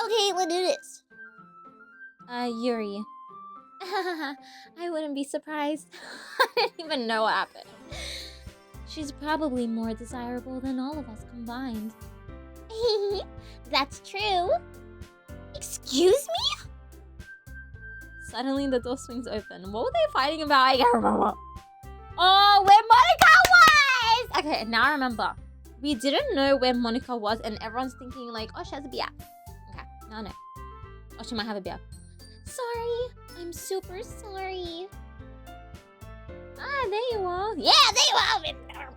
Okay, let's do this. Yurii. I wouldn't be surprised. I didn't even know what happened. She's probably more desirable than all of us combined. That's true. Excuse me? Suddenly the door swings open. What were they fighting about? I can't remember. Oh, where Monica was! Okay, now I remember. We didn't know where Monica was and everyone's thinking like, oh, she has a beer. Okay, now I know. Oh, she might have a beer. Sorry. I'm super sorry. Ah, there you are. Yeah, there you are.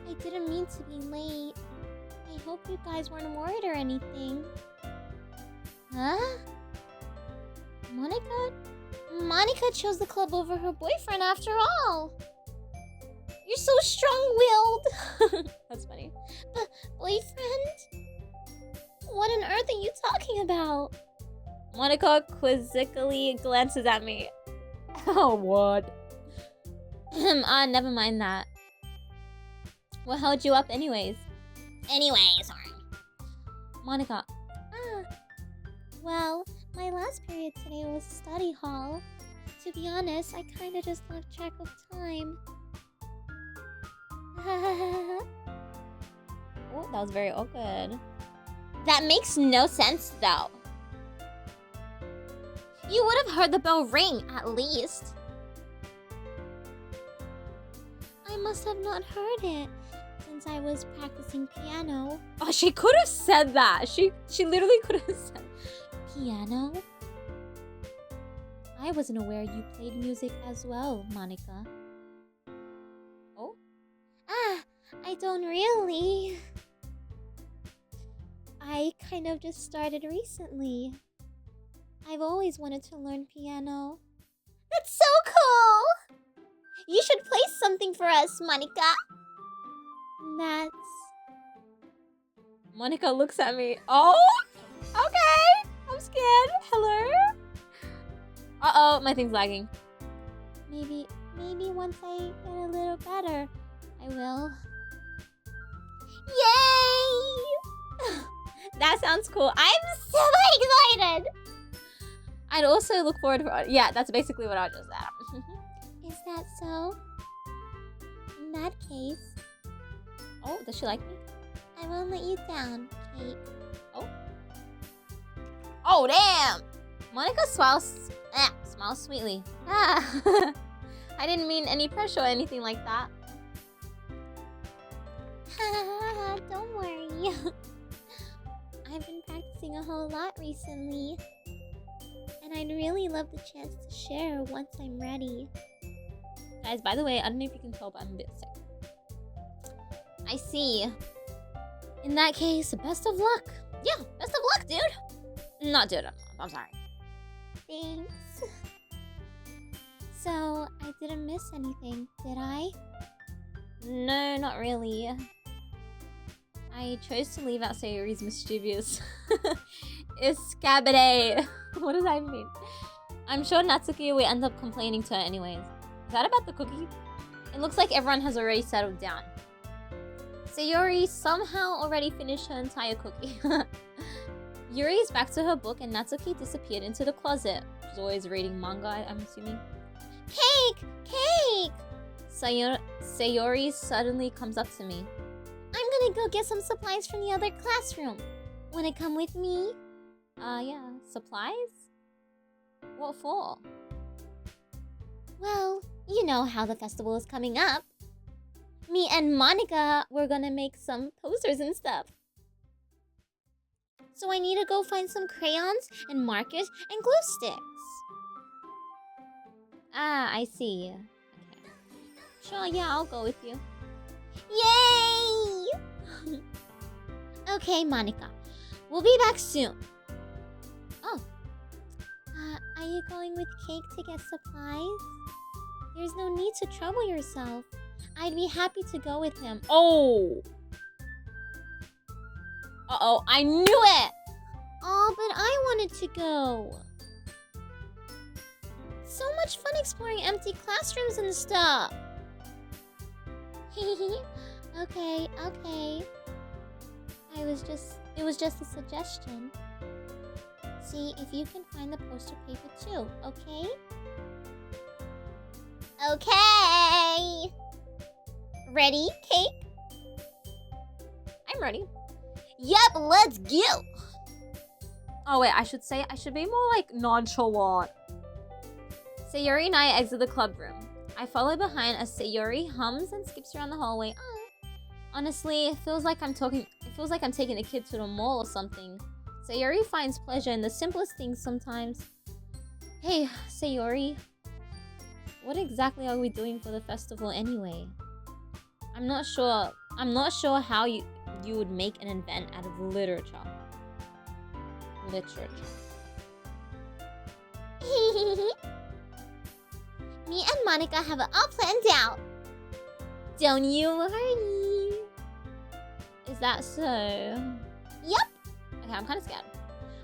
I didn't mean to be late. I hope you guys weren't worried or anything. Huh? Monica? Monica chose the club over her boyfriend after all. You're so strong-willed. That's funny. Boyfriend? What on earth are you talking about? Monica quizzically glances at me. Oh, what? Never mind that. What held you up anyways? Sorry. Monica. Well, my last period today was study hall. To be honest, I kinda just lost track of time. Oh, that was very awkward. That makes no sense, though. You would have heard the bell ring, at least. I must have not heard it, since I was practicing piano. Oh, she could have said that. She literally could have said Piano? I wasn't aware you played music as well, Monica. Oh? I don't really. I kind of just started recently. I've always wanted to learn piano. That's so cool! You should play something for us, Monica. That's... Monica looks at me. Oh! Okay! I'm scared. Hello? Uh-oh, my thing's lagging. Maybe once I get a little better, I will. Yay! That sounds cool. I'm so excited! I'd also look forward to... Yeah, that's basically what I just said. Is that so? In that case... Oh, does she like me? I won't let you down, Kate. Oh. Oh, damn! Monica smiles sweetly. Ah. I didn't mean any pressure or anything like that. Don't worry. I've been practicing a whole lot recently. And I'd really love the chance to share once I'm ready. Guys, by the way, I don't know if you can tell, but I'm a bit sick. I see. In that case, best of luck. Yeah, best of luck, dude. Not dude, I'm sorry. Thanks. So, I didn't miss anything, did I? No, not really. I chose to leave out Sayori's mischievous escapade. What does that mean? I'm sure Natsuki will end up complaining to her anyways. Is that about the cookie? It looks like everyone has already settled down. Sayori somehow already finished her entire cookie. Yuri is back to her book and Natsuki disappeared into the closet. She's always reading manga, I'm assuming. Cake! Cake! Sayori suddenly comes up to me. I'm gonna go get some supplies from the other classroom. Wanna come with me? Yeah. Supplies? What for? Well, you know how the festival is coming up. Me and Monica, we're gonna make some posters and stuff. So I need to go find some crayons and markers and glue sticks. Ah, I see. Okay. Sure, yeah, I'll go with you. Yay! Okay, Monica. We'll be back soon. Oh. Are you going with Cake to get supplies? There's no need to trouble yourself. I'd be happy to go with him. Oh! Uh-oh, I knew it! Oh, but I wanted to go. So much fun exploring empty classrooms and stuff. Okay. I was just It was just a suggestion. See if you can find the poster paper too, okay? Okay! Ready, Cake? I'm ready. Yep, let's go! Oh wait, I should be more like nonchalant. Sayori and I exit the club room. I follow behind as Sayori hums and skips around the hallway. Oh. Honestly, it feels like I'm taking a kid to the mall or something. Sayori finds pleasure in the simplest things sometimes. Hey, Sayori. What exactly are we doing for the festival anyway? I'm not sure how you would make an event out of literature. Me and Monica have it all planned out. Don't you worry. Is that so? Yep. Okay, I'm kind of scared.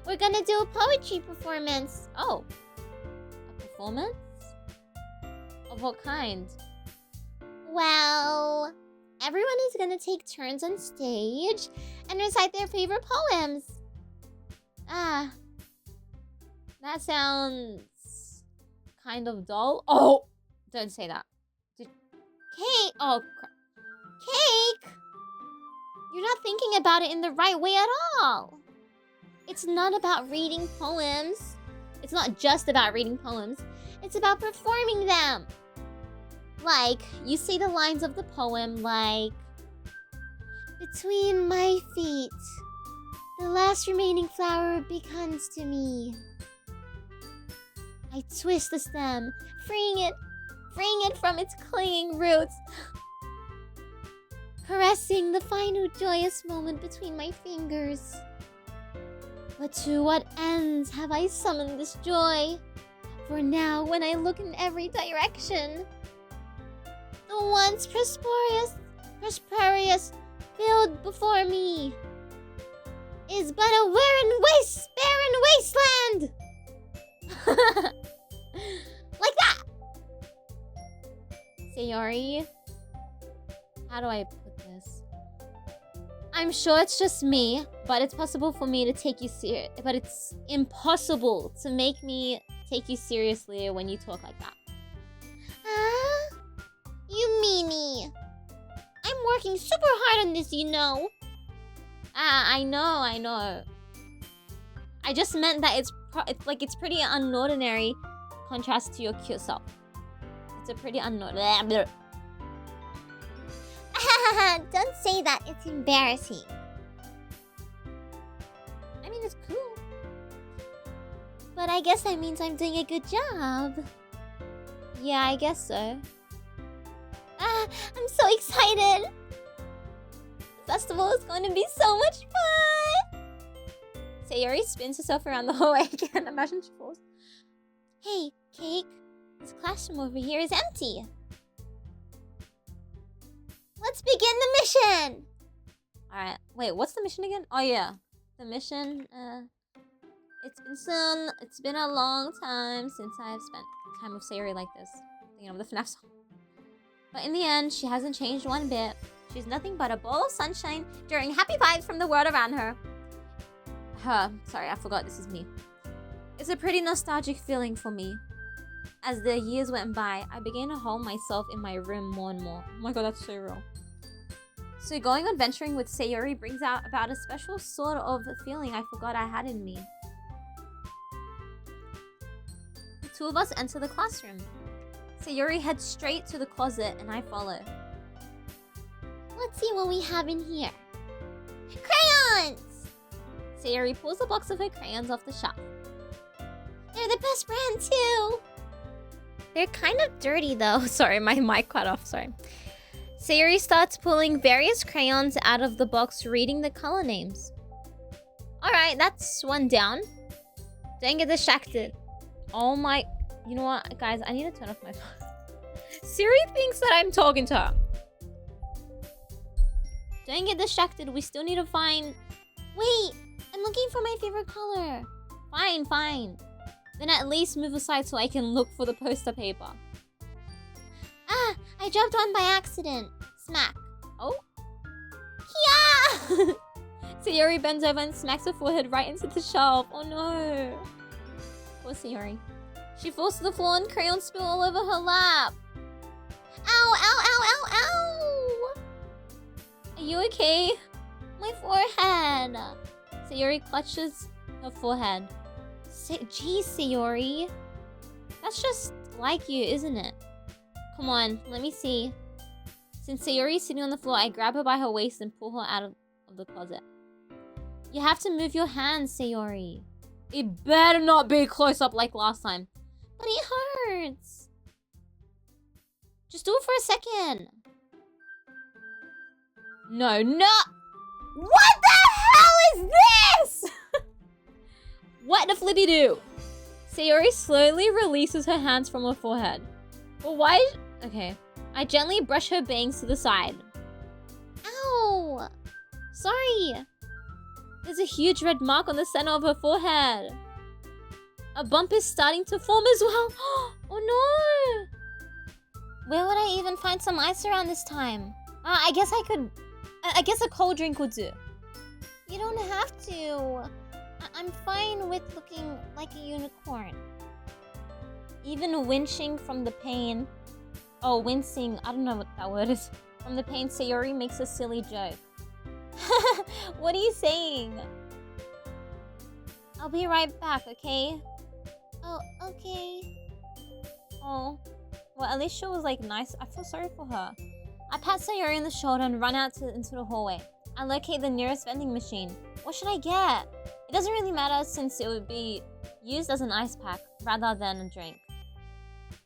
We're gonna do a poetry performance. Oh. A performance? Of what kind? Well, everyone is gonna take turns on stage and recite their favorite poems. Ah. That sounds kind of dull. Oh! Don't say that. Cake! Oh, crap. Cake! You're not thinking about it in the right way at all. It's not about reading poems. It's not just about reading poems. It's about performing them. Like, you say the lines of the poem like... Between my feet, the last remaining flower beckons to me. I twist the stem, freeing it from its clinging roots. Caressing the final joyous moment between my fingers. But to what ends have I summoned this joy? For now, when I look in every direction, the once prosperous field before me is but a barren wasteland! Like that! Sayori, how do I put this? I'm sure it's just me, but it's possible for me to take you serious. But it's impossible to make me take you seriously when you talk like that. You meanie. I'm working super hard on this, you know. I know. I just meant that it's pretty unordinary contrast to your cute self. It's a pretty unordinary. Don't say that, it's embarrassing. I mean, it's cool. But I guess that means I'm doing a good job. Yeah, I guess so. I'm so excited. The festival is going to be so much fun. Sayori spins herself around the hallway again. Imagine she falls. Hey, Cake. This classroom over here is empty. Let's begin the mission. Alright. Wait, what's the mission again? Oh, yeah. The mission, it's been a long time since I've spent time with Sayori like this. Thinking of the FNAF song. But in the end, she hasn't changed one bit. She's nothing but a ball of sunshine during happy vibes from the world around her. Sorry, I forgot this is me. It's a pretty nostalgic feeling for me. As the years went by, I began to hold myself in my room more and more. Oh my god, that's so real. So going adventuring with Sayori brings out about a special sort of feeling I forgot I had in me. The two of us enter the classroom. Sayori heads straight to the closet and I follow. Let's see what we have in here. Crayons! Sayori pulls a box of her crayons off the shelf. They're the best brand too! They're kind of dirty though. Sorry, my mic cut off, sorry. Sayori starts pulling various crayons out of the box, reading the color names. Alright, that's one down. Don't get distracted. Oh my... You know what, guys? I need to turn off my phone. Siri thinks that I'm talking to her. Don't get distracted. We still need to find... Wait! I'm looking for my favorite color. Fine. Then at least move aside so I can look for the poster paper. I dropped one by accident. Smack. Oh? Yeah! Sayori bends over and smacks her forehead right into the shelf. Oh no. Poor Sayori. She falls to the floor and crayons spill all over her lap. Ow, ow, ow, ow, ow! Are you okay? My forehead. Sayori clutches her forehead. Geez, Sayori. That's just like you, isn't it? Come on, let me see. Since Sayori is sitting on the floor, I grab her by her waist and pull her out of the closet. You have to move your hands, Sayori. It better not be close up like last time. But it hurts. Just do it for a second. No, no. What the hell is this? What the flippy do? Sayori slowly releases her hands from her forehead. But why? Okay. I gently brush her bangs to the side. Ow! Sorry. There's a huge red mark on the center of her forehead. A bump is starting to form as well. Oh no! Where would I even find some ice around this time? I guess I could... I guess a cold drink would do. You don't have to. I'm fine with looking like a unicorn. Even winching from the pain... Oh, wincing. I don't know what that word is. From the pain, Sayori makes a silly joke. What are you saying? I'll be right back, okay? Oh, okay. Oh. Well, at least she was like nice. I feel sorry for her. I pat Sayori on the shoulder and run out into the hallway. I locate the nearest vending machine. What should I get? It doesn't really matter since it would be used as an ice pack rather than a drink.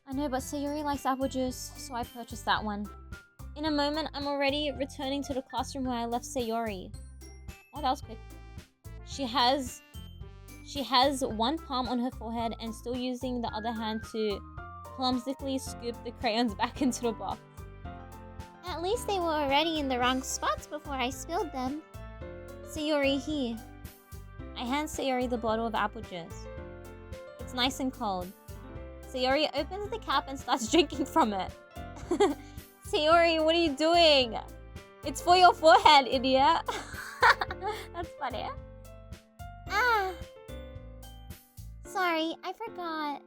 I know, but Sayori likes apple juice, so I purchased that one. In a moment, I'm already returning to the classroom where I left Sayori. Oh, that was quick. She has one palm on her forehead and still using the other hand to clumsily scoop the crayons back into the box. At least they were already in the wrong spots before I spilled them. Sayori here. I hand Sayori the bottle of apple juice. It's nice and cold. Sayori opens the cap and starts drinking from it. Sayori, what are you doing? It's for your forehead, idiot. That's funny. Ah. Sorry, I forgot.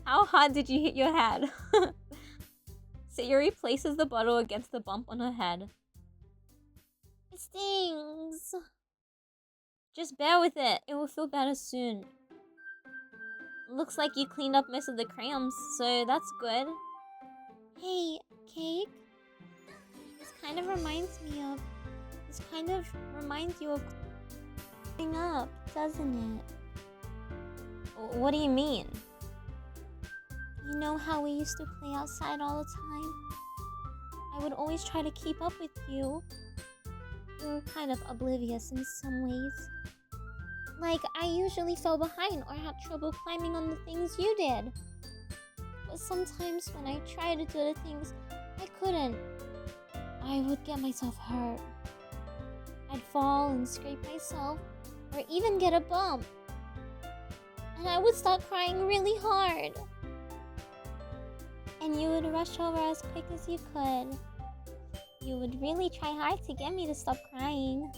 How hard did you hit your head? Sayori places the bottle against the bump on her head. It stings. Just bear with it. It will feel better soon. Looks like you cleaned up most of the crayons, so that's good. Hey, Cake. This kind of reminds you of cleaning up, doesn't it? What do you mean? You know how we used to play outside all the time? I would always try to keep up with you. You were kind of oblivious in some ways. Like, I usually fell behind or had trouble climbing on the things you did. But sometimes when I tried to do the things I couldn't, I would get myself hurt. I'd fall and scrape myself, or even get a bump. And I would start crying really hard. And you would rush over as quick as you could. You would really try hard to get me to stop crying.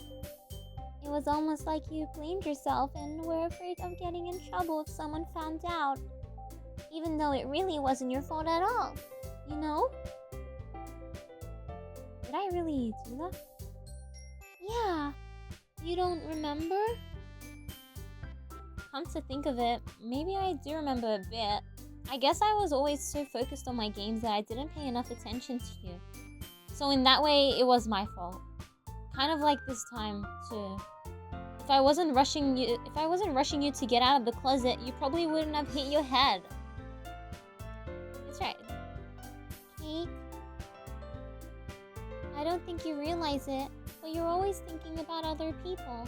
It was almost like you blamed yourself and were afraid of getting in trouble if someone found out. Even though it really wasn't your fault at all. You know? Did I really do that? Yeah. You don't remember? Come to think of it, maybe I do remember a bit. I guess I was always so focused on my games that I didn't pay enough attention to you. So in that way, it was my fault. Kind of like this time, too. If I wasn't rushing you to get out of the closet, you probably wouldn't have hit your head. That's right. Cake. I don't think you realize it, but you're always thinking about other people.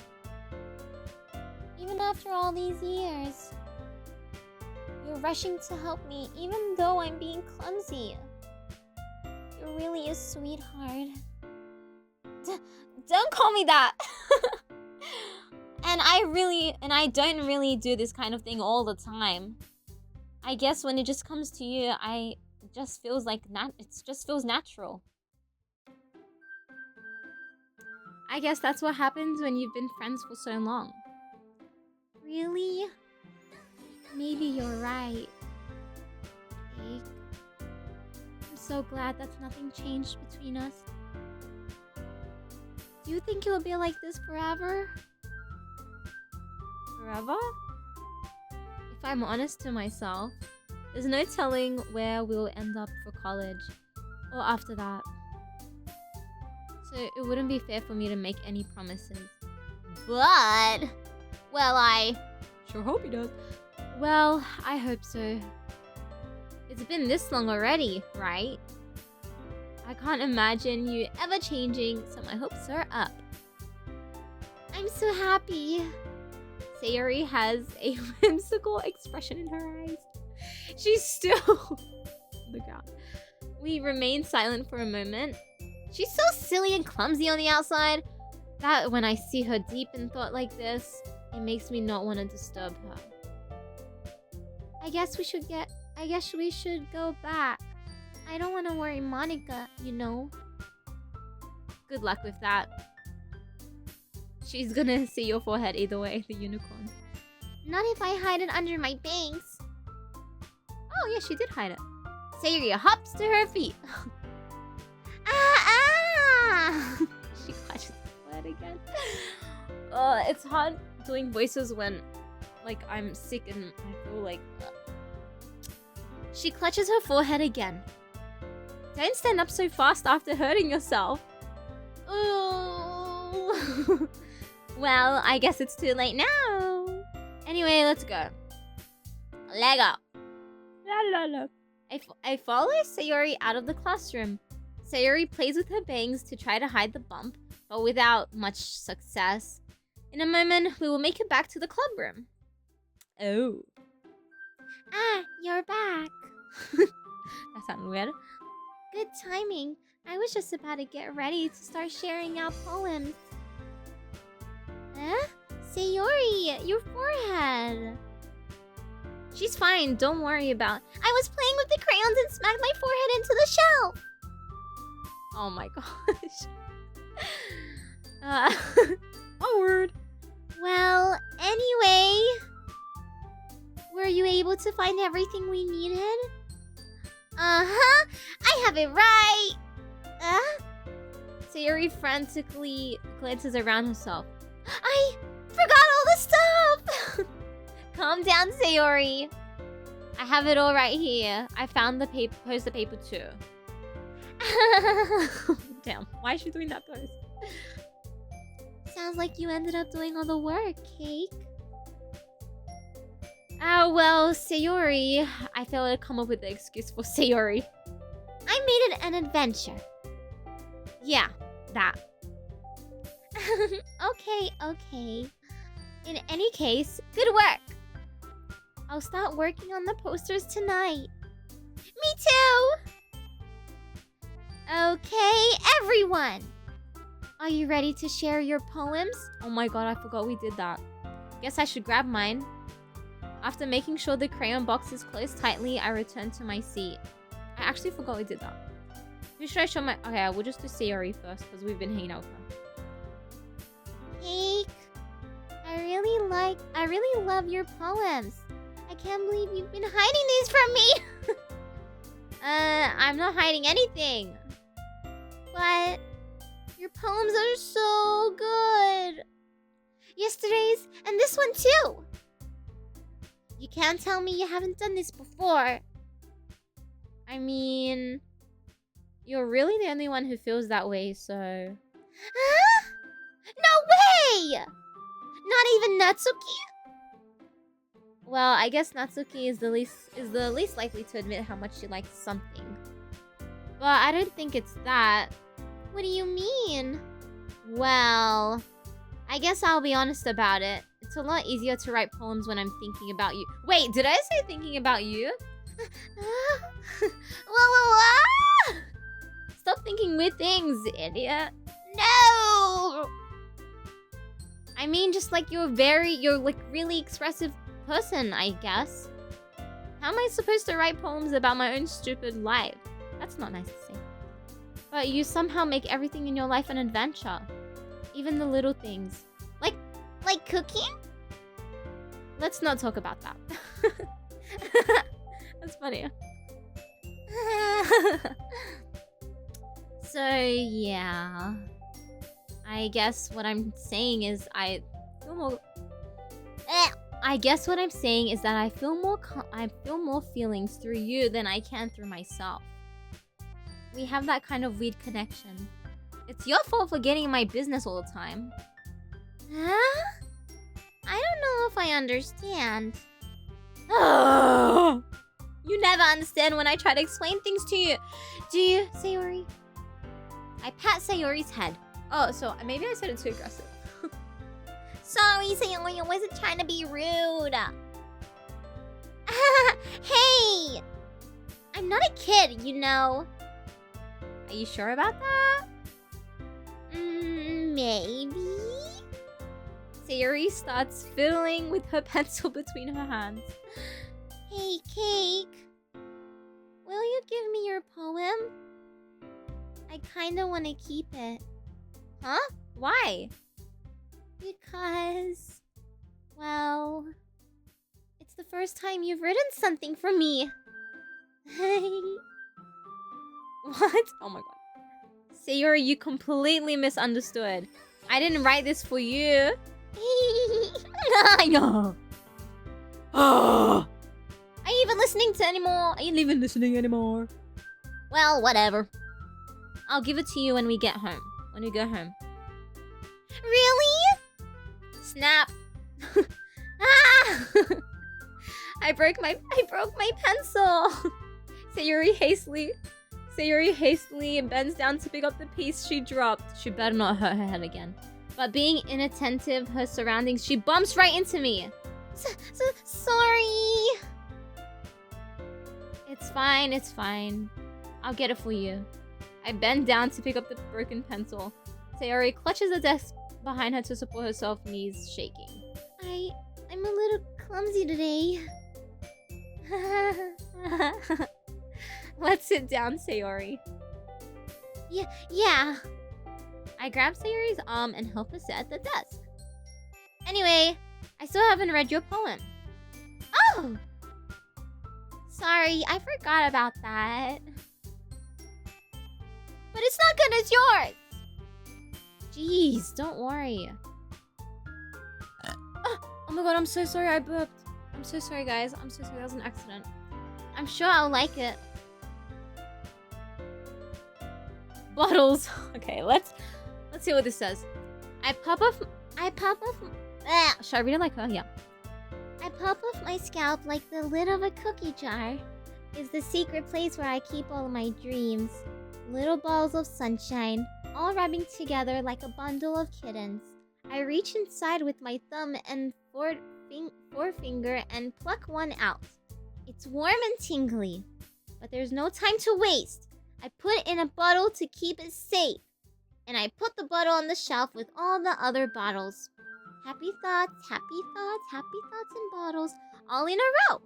Even after all these years. You're rushing to help me, even though I'm being clumsy. You're really a sweetheart. Don't call me that! And I don't really do this kind of thing all the time. I guess when it just comes to you, it just feels natural. I guess that's what happens when you've been friends for so long. Really? Maybe you're right. Cake. I'm so glad that nothing changed between us. Do you think it will be like this forever? Forever? If I'm honest to myself, there's no telling where we'll end up for college or after that. So it wouldn't be fair for me to make any promises. But... well, I sure hope he does. Well, I hope so. It's been this long already, right? I can't imagine you ever changing, so my hopes are up. I'm so happy. Sayori has a whimsical expression in her eyes. She's still... Look out. We remain silent for a moment. She's so silly and clumsy on the outside that when I see her deep in thought like this, it makes me not want to disturb her. I guess we should go back. I don't want to worry Monica, you know. Good luck with that. She's gonna see your forehead either way, the unicorn. Not if I hide it under my bangs. Oh yeah, she did hide it. Sayori hops to her feet. She clutches her forehead again. It's hard doing voices when, like, I'm sick and I feel like... She clutches her forehead again. Don't stand up so fast after hurting yourself. Ooh. Well, I guess it's too late now. Anyway, let's go. Lego. La la la. I follow Sayori out of the classroom. Sayori plays with her bangs to try to hide the bump, but without much success. In a moment, we will make it back to the club room. Oh. Ah, you're back. That sounded weird. Good timing. I was just about to get ready to start sharing out poems. Huh? Sayori, your forehead. She's fine, don't worry about... I was playing with the crayons and smacked my forehead into the shelf. Oh my gosh. Onward. Well, anyway... were you able to find everything we needed? Uh-huh! I have it right! Sayori frantically glances around herself. I forgot all the stuff! Calm down, Sayori. I have it all right here. I found the paper, poster paper too. Damn, why is she doing that pose? Sounds like you ended up doing all the work, Cake. Oh, well, Sayori. I failed to come up with the excuse for Sayori. I made it an adventure. Yeah, that. Okay. In any case, good work. I'll start working on the posters tonight. Me too! Okay, everyone. Are you ready to share your poems? Oh my god, I forgot we did that. Guess I should grab mine. After making sure the crayon box is closed tightly, I return to my seat. I actually forgot we did that. Who should I show my... Okay, we'll just do Sayori first, because we've been hanging out with her. Cake, I really love your poems. I can't believe you've been hiding these from me. I'm not hiding anything. But your poems are so good. Yesterday's and this one too. You can't tell me you haven't done this before. I mean, you're really the only one who feels that way, so... Huh? No way! Not even Natsuki? Well, I guess Natsuki is the least likely to admit how much she likes something. But I don't think it's that. What do you mean? Well, I guess I'll be honest about it. It's a lot easier to write poems when I'm thinking about you. Wait, did I say thinking about you? Stop thinking weird things, idiot. No! I mean, just like you're like really expressive person, I guess. How am I supposed to write poems about my own stupid life? That's not nice to say. But you somehow make everything in your life an adventure. Even the little things. Like cooking? Let's not talk about that. That's funny. So, yeah. I guess what I'm saying is I feel more... I guess what I'm saying is that I feel more feelings through you than I can through myself. We have that kind of weird connection. It's your fault for getting in my business all the time. Huh? I don't know if I understand. You never understand when I try to explain things to you. Do you, Sayori? I pat Sayori's head. Oh, so maybe I said it too aggressive. Sorry, Sayori, I wasn't trying to be rude. Hey! I'm not a kid, you know. Are you sure about that? Maybe? Sayori starts fiddling with her pencil between her hands. Hey, Cake. Will you give me your poem? I kinda want to keep it. Huh? Why? Because... well... it's the first time you've written something for me. What? Oh my god. Sayori, you completely misunderstood. I didn't write this for you. I know. Are you even listening to anymore? I ain't even listening anymore. Well, whatever. I'll give it to you when we get home. When we go home. Really? Snap. Ah! I broke my pencil. Sayori hastily bends down to pick up the piece she dropped. She better not hurt her head again. But being inattentive, her surroundings, she bumps right into me. Sorry. It's fine. I'll get it for you. I bend down to pick up the broken pencil. Sayori clutches the desk behind her to support herself, knees shaking. I'm a little clumsy today. Let's sit down, Sayori. Yeah. I grab Sayori's arm and help her sit at the desk. Anyway, I still haven't read your poem. Oh! Sorry, I forgot about that. But it's not good as yours! Jeez, don't worry. Oh my god, I'm so sorry I burped. I'm so sorry, guys. I'm so sorry, that was an accident. I'm sure I'll like it. Bottles. Okay, let's see what this says. I pop off. Should I read it like her? Yeah. I pop off my scalp like the lid of a cookie jar. Is the secret place where I keep all my dreams. Little balls of sunshine, all rubbing together like a bundle of kittens. I reach inside with my thumb and forefinger and pluck one out. It's warm and tingly, but there's no time to waste. I put it in a bottle to keep it safe. And I put the bottle on the shelf with all the other bottles. Happy thoughts, and bottles, all in a row.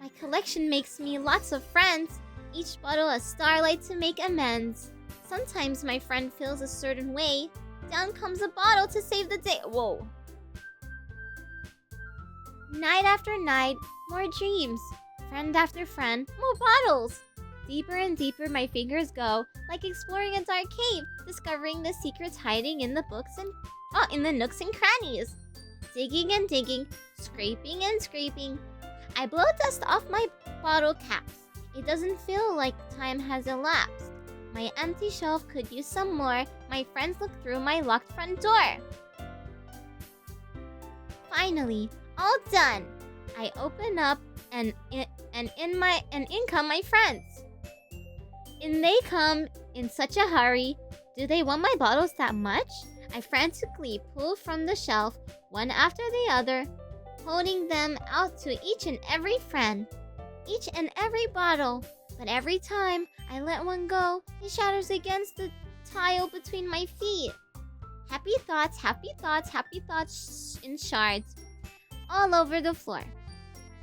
My collection makes me lots of friends. Each bottle a starlight to make amends. Sometimes my friend feels a certain way. Down comes a bottle to save the day. Whoa. Night after night, more dreams. Friend after friend, more bottles. Deeper and deeper my fingers go, like exploring a dark cave, discovering the secrets hiding in the books and in the nooks and crannies. Digging and digging, scraping and scraping. I blow dust off my bottle caps. It doesn't feel like time has elapsed. My empty shelf could use some more. My friends look through my locked front door. Finally, all done. I open up and in come my friends. And they come in such a hurry. Do they want my bottles that much? I frantically pull from the shelf, one after the other, holding them out to each and every friend. Each and every bottle. But every time I let one go, it shatters against the tile between my feet. Happy thoughts in shards all over the floor.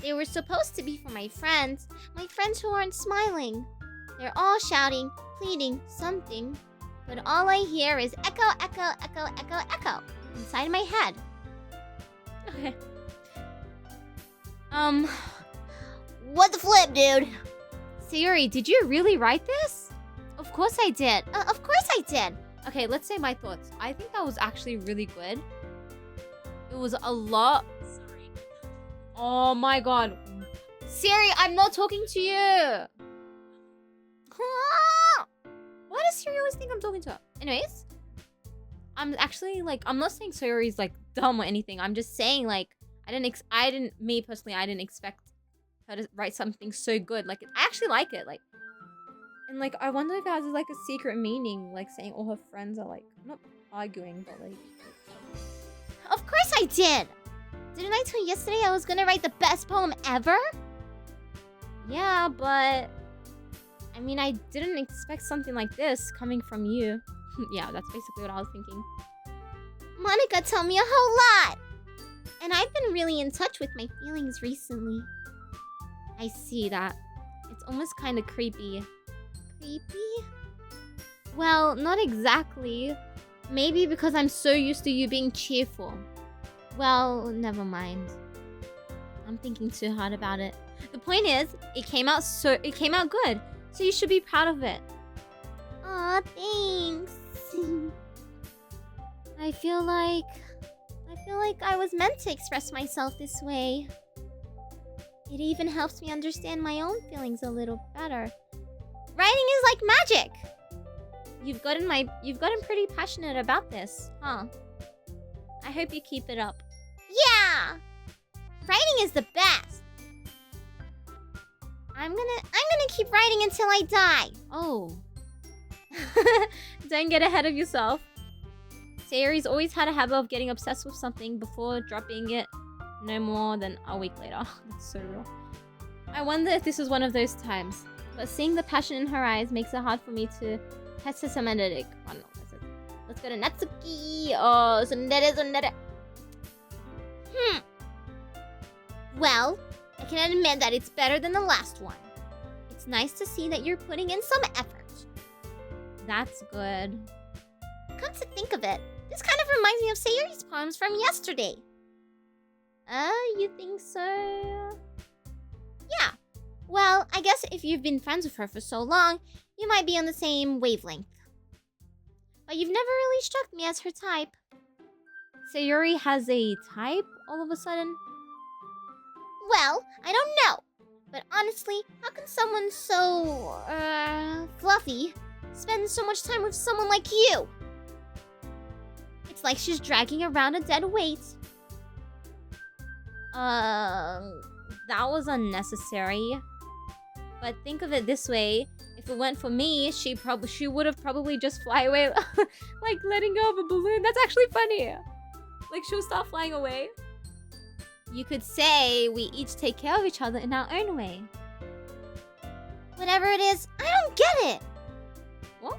They were supposed to be for my friends who aren't smiling. They're all shouting, pleading something. but all I hear is echo, echo, echo, echo, echo inside my head. Okay. What the flip, dude? Sayori, did you really write this? Of course I did. Of course I did. Okay, let's say my thoughts. I think that was actually really good. It was a lot. Sorry. Oh my god. Siri, I'm not talking to you. Why does Siri always think I'm talking to her? Anyways, I'm actually like, I'm not saying Sayori's like dumb or anything. I'm just saying like, me personally, I didn't expect her to write something so good. Like, I actually like it. Like, and like, I wonder if it has like a secret meaning, like saying all her friends are like, not arguing, but like. Of course I did. Didn't I tell you yesterday I was gonna write the best poem ever? Yeah, but I mean, I didn't expect something like this coming from you. Yeah, that's basically what I was thinking. Monica told me a whole lot. And I've been really in touch with my feelings recently. I see that. It's almost kind of creepy. Creepy? Well, not exactly. Maybe because I'm so used to you being cheerful. Well, never mind. I'm thinking too hard about it. The point is, it came out good. So you should be proud of it. Aw, thanks. I feel like I was meant to express myself this way. It even helps me understand my own feelings a little better. Writing is like magic. You've gotten pretty passionate about this, huh? I hope you keep it up. Yeah! Writing is the best. I'm gonna keep writing until I die. Oh. Don't get ahead of yourself. Sayori's always had a habit of getting obsessed with something before dropping it no more than a week later. That's so real. I wonder if this is one of those times. But seeing the passion in her eyes makes it hard for me to pessimistic. Oh no, let's go to Natsuki. Oh, sundere. Well, I can admit that it's better than the last one. It's nice to see that you're putting in some effort. That's good. Come to think of it, this kind of reminds me of Sayori's poems from yesterday. You think so? Yeah. Well, I guess if you've been friends with her for so long, you might be on the same wavelength. But you've never really struck me as her type. Sayori has a type all of a sudden? Well, I don't know. But honestly, how can someone so, fluffy spend so much time with someone like you? It's like she's dragging around a dead weight. That was unnecessary. But think of it this way. If it went for me, she would have probably just fly away. Like letting go of a balloon. That's actually funny. Like she'll start flying away. You could say we each take care of each other in our own way. Whatever it is, I don't get it. What?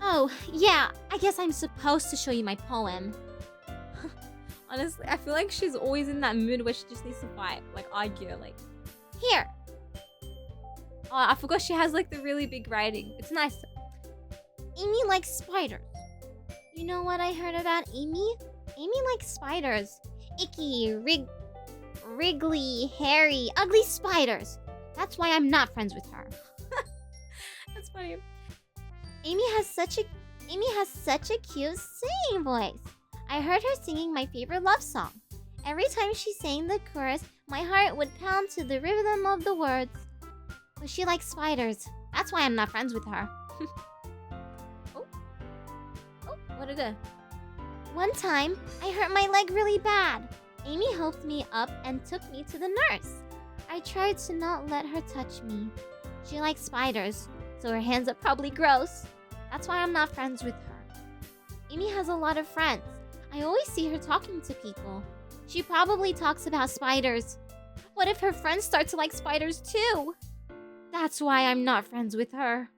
Oh, yeah, I guess I'm supposed to show you my poem. Honestly, I feel like she's always in that mood where she just needs to fight, like argue, like. Here. Oh, I forgot she has like the really big writing. It's nice. Amy likes spiders. You know what I heard about Amy? Amy likes spiders. Icky, wriggly, hairy, ugly spiders. That's why I'm not friends with her. That's funny. Amy has such a cute singing voice. I heard her singing my favorite love song. Every time she sang the chorus, my heart would pound to the rhythm of the words. But she likes spiders. That's why I'm not friends with her. Oh, what'd it do? One time, I hurt my leg really bad. Amy helped me up and took me to the nurse. I tried to not let her touch me. She likes spiders, so her hands are probably gross. That's why I'm not friends with her. Amy has a lot of friends. I always see her talking to people. She probably talks about spiders. What if her friends start to like spiders too? That's why I'm not friends with her.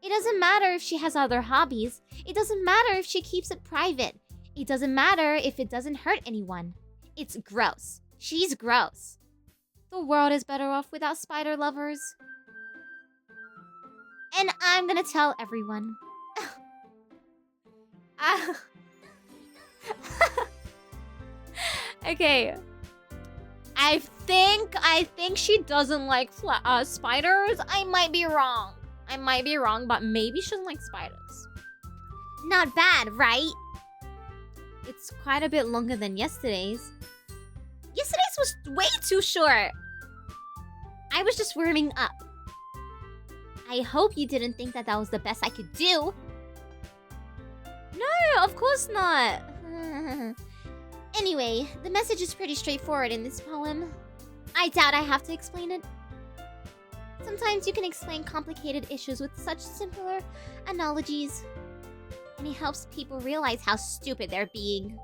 It doesn't matter if she has other hobbies. It doesn't matter if she keeps it private. It doesn't matter if it doesn't hurt anyone. It's gross. She's gross. The world is better off without spider lovers. And I'm gonna tell everyone. Okay. I think she doesn't like spiders. I might be wrong. But maybe she doesn't like spiders. Not bad, right? It's quite a bit longer than yesterday's. Yesterday's was way too short. I was just warming up. I hope you didn't think that was the best I could do. No, of course not. Anyway, the message is pretty straightforward in this poem. I doubt I have to explain it. Sometimes you can explain complicated issues with such simpler analogies. And it helps people realize how stupid they're being.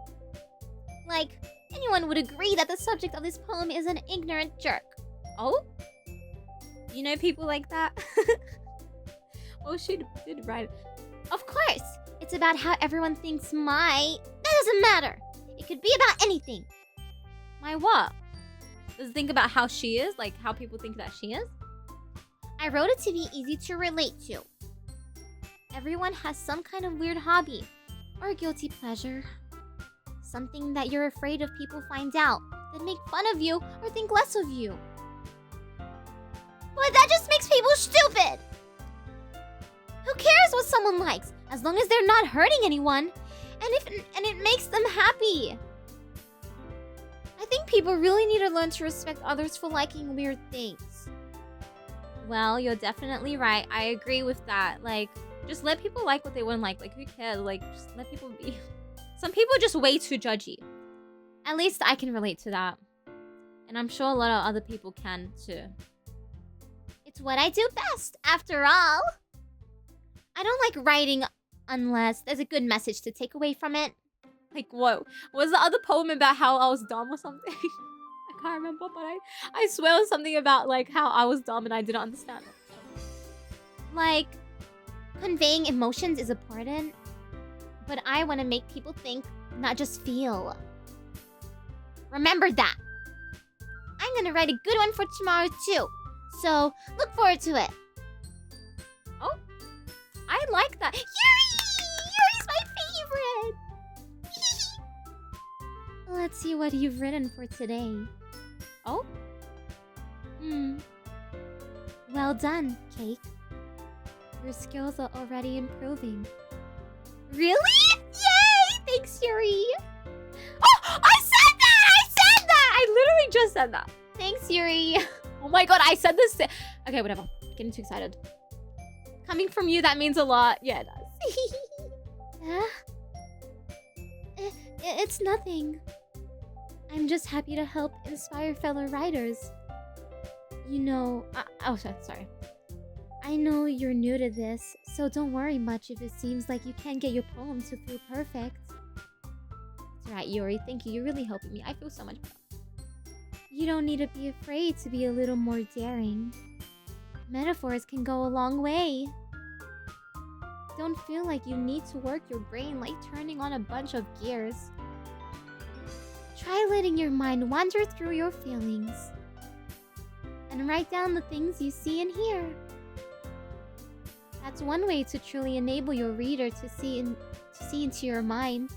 Like, anyone would agree that the subject of this poem is an ignorant jerk. Oh? You know people like that? Oh, she did write it. Of course! It's about how everyone thinks That doesn't matter! It could be about anything. My what? Does it think about how she is? Like, how people think that she is? I wrote it to be easy to relate to. Everyone has some kind of weird hobby or guilty pleasure. Something that you're afraid of people find out, that make fun of you or think less of you. But that just makes people stupid! Who cares what someone likes, as long as they're not hurting anyone, and it makes them happy. I think people really need to learn to respect others for liking weird things. Well, you're definitely right. I agree with that. Like, just let people like what they want to like. Like, who cares? Like, just let people be. Some people are just way too judgy. At least I can relate to that. And I'm sure a lot of other people can too. It's what I do best, after all. I don't like writing unless there's a good message to take away from it. Like, whoa. Was the other poem about how I was dumb or something? I can't remember, but I swear it was something about, like, how I was dumb and I didn't understand it. Like, conveying emotions is important, but I want to make people think, not just feel. Remember that. I'm gonna write a good one for tomorrow, too. So, look forward to it. Oh, I like that. Yurii! Yuri's my favorite! Let's see what you've written for today. Oh? Well done, Cake. Your skills are already improving. Really? Yay! Thanks, Yurii! Oh! I said that! I literally just said that. Thanks, Yurii. Oh my god, I said this. Okay, whatever. Getting too excited. Coming from you, that means a lot. Yeah, it does. It's nothing. I'm just happy to help inspire fellow writers. You know... oh, sorry. I know you're new to this, so don't worry much if it seems like you can't get your poem to feel perfect. It's alright, Yurii. Thank you. You're really helping me. I feel so much better. You don't need to be afraid to be a little more daring. Metaphors can go a long way. Don't feel like you need to work your brain like turning on a bunch of gears. Try letting your mind wander through your feelings. And write down the things you see and hear. That's one way to truly enable your reader to see into your mind.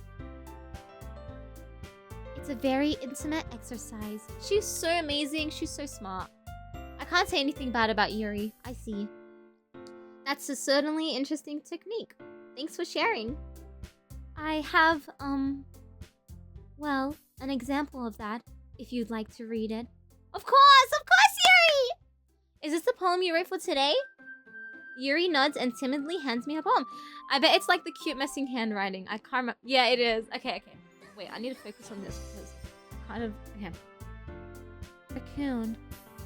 It's a very intimate exercise. She's so amazing. She's so smart. I can't say anything bad about Yurii. I see. That's a certainly interesting technique. Thanks for sharing. I have, well, an example of that, if you'd like to read it. Of course, Yurii! Is this the poem you wrote for today? Yurii nods and timidly hands me her poem. I bet it's like the cute messing handwriting. I can't remember. Yeah, it is. Okay. Wait, I need to focus on this because I kind of... Okay. Raccoon.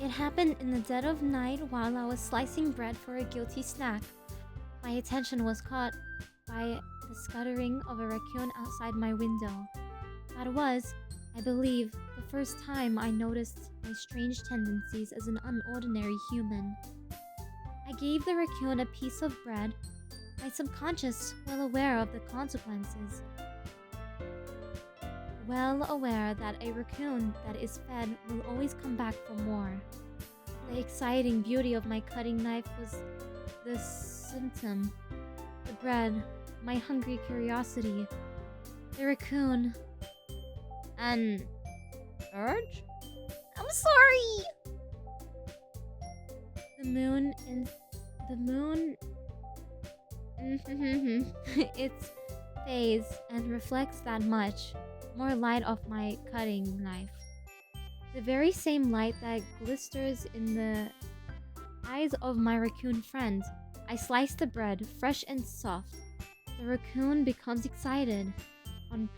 It happened in the dead of night while I was slicing bread for a guilty snack. My attention was caught by the scuttering of a raccoon outside my window. That was, I believe, the first time I noticed my strange tendencies as an unordinary human. I gave the raccoon a piece of bread, my subconscious well aware of the consequences. Well aware that a raccoon that is fed will always come back for more. The exciting beauty of my cutting knife was the symptom. The bread, my hungry curiosity, the raccoon, and urge? I'm sorry! The moon its phase and reflects that much more light of my cutting knife. The very same light that glisters in the eyes of my raccoon friend. I slice the bread, fresh and soft. The raccoon becomes excited. On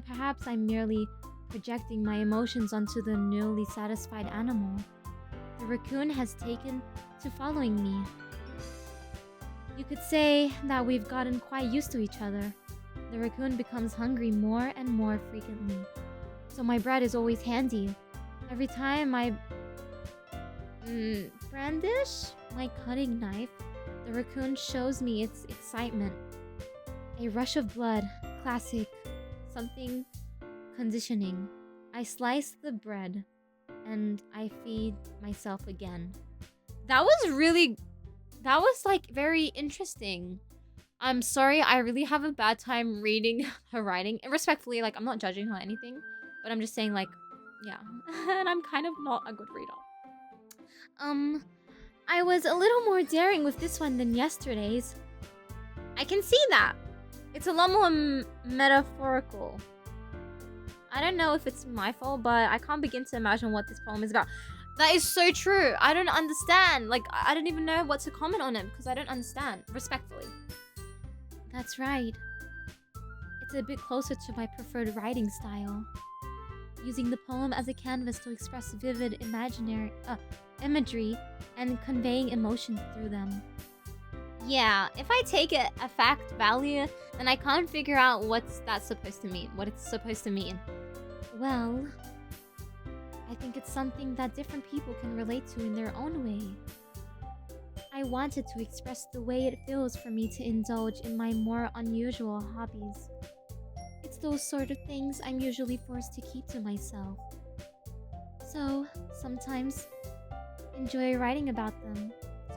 perhaps I'm merely projecting my emotions onto the newly satisfied animal. The raccoon has taken to following me. You could say that we've gotten quite used to each other. The raccoon becomes hungry more and more frequently. So my bread is always handy. Every time I brandish my cutting knife, the raccoon shows me its excitement. A rush of blood, classic, something conditioning. I slice the bread and I feed myself again. That was like very interesting. I'm sorry, I really have a bad time reading her writing. And respectfully, like, I'm not judging her or anything, but I'm just saying, like, yeah. And I'm kind of not a good reader. I was a little more daring with this one than yesterday's. I can see that. It's a lot more metaphorical. I don't know if it's my fault, but I can't begin to imagine what this poem is about. That is so true. I don't understand. Like, I don't even know what to comment on it because I don't understand. Respectfully. That's right. It's a bit closer to my preferred writing style. Using the poem as a canvas to express vivid imagery and conveying emotions through them. Yeah, if I take it a fact value, then I can't figure out what it's supposed to mean. Well, I think it's something that different people can relate to in their own way. I wanted to express the way it feels for me to indulge in my more unusual hobbies. It's those sort of things I'm usually forced to keep to myself. So, sometimes enjoy writing about them.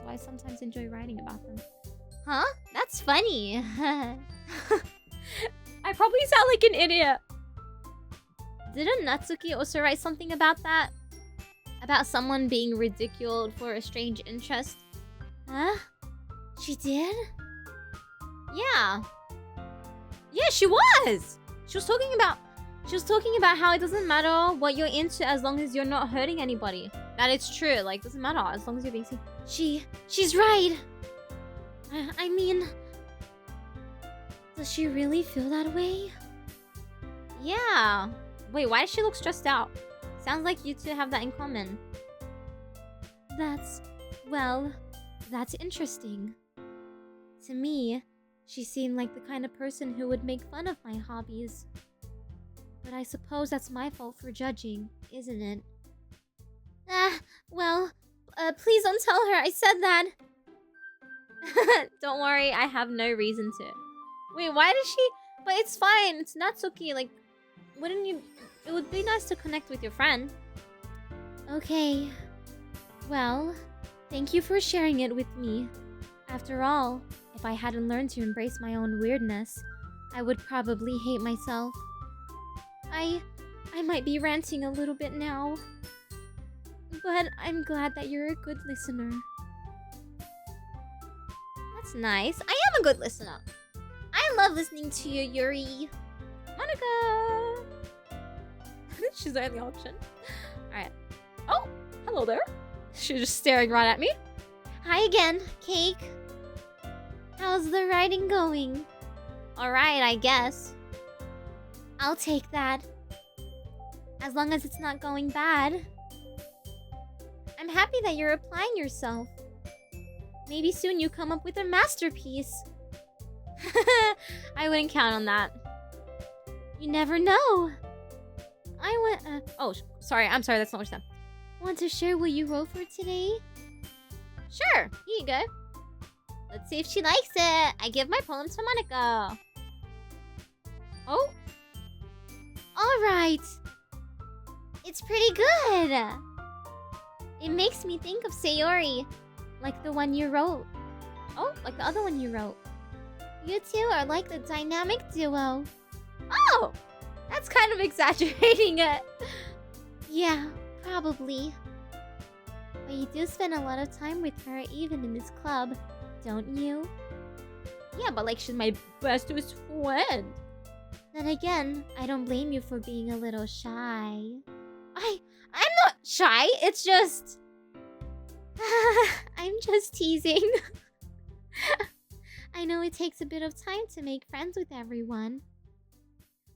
I sometimes enjoy writing about them. Huh? That's funny. I probably sound like an idiot. Didn't Natsuki also write something about that? About someone being ridiculed for a strange interest? Huh? She did? Yeah. Yeah, she was! She was talking about how it doesn't matter what you're into as long as you're not hurting anybody. That it's true, like, doesn't matter as long as you're being seen. She's right. I mean, does she really feel that way? Yeah. Wait, why does she look stressed out? Sounds like you two have that in common. That's interesting. To me, she seemed like the kind of person who would make fun of my hobbies. But I suppose that's my fault for judging, isn't it? Please don't tell her I said that. Don't worry, I have no reason to. Wait, why does she... But it's fine, it's Natsuki, like... Wouldn't you... It would be nice to connect with your friend. Okay. Well, thank you for sharing it with me. After all, if I hadn't learned to embrace my own weirdness, I would probably hate myself. I might be ranting a little bit now. But I'm glad that you're a good listener. That's nice. I am a good listener. I love listening to you, Yurii. Monica! She's the only option. Alright. Oh, hello there. She's just staring right at me. Hi again, Cake. How's the writing going? Alright, I guess. I'll take that. As long as it's not going bad. I'm happy that you're applying yourself. Maybe soon you come up with a masterpiece. I wouldn't count on that. You never know. Oh, sorry. I'm sorry. That's not what you said. Want to share what you wrote for today? Sure. Here you go. Let's see if she likes it. I give my poem to Monica. Oh. Alright. It's pretty good. It makes me think of Sayori, like the one you wrote. Oh, like the other one you wrote. You two are like the dynamic duo. Oh! That's kind of exaggerating it. Yeah, probably. But you do spend a lot of time with her even in this club, don't you? Yeah, but like she's my bestest friend. Then again, I don't blame you for being a little shy. I'm not shy, it's just... I'm just teasing. I know it takes a bit of time to make friends with everyone.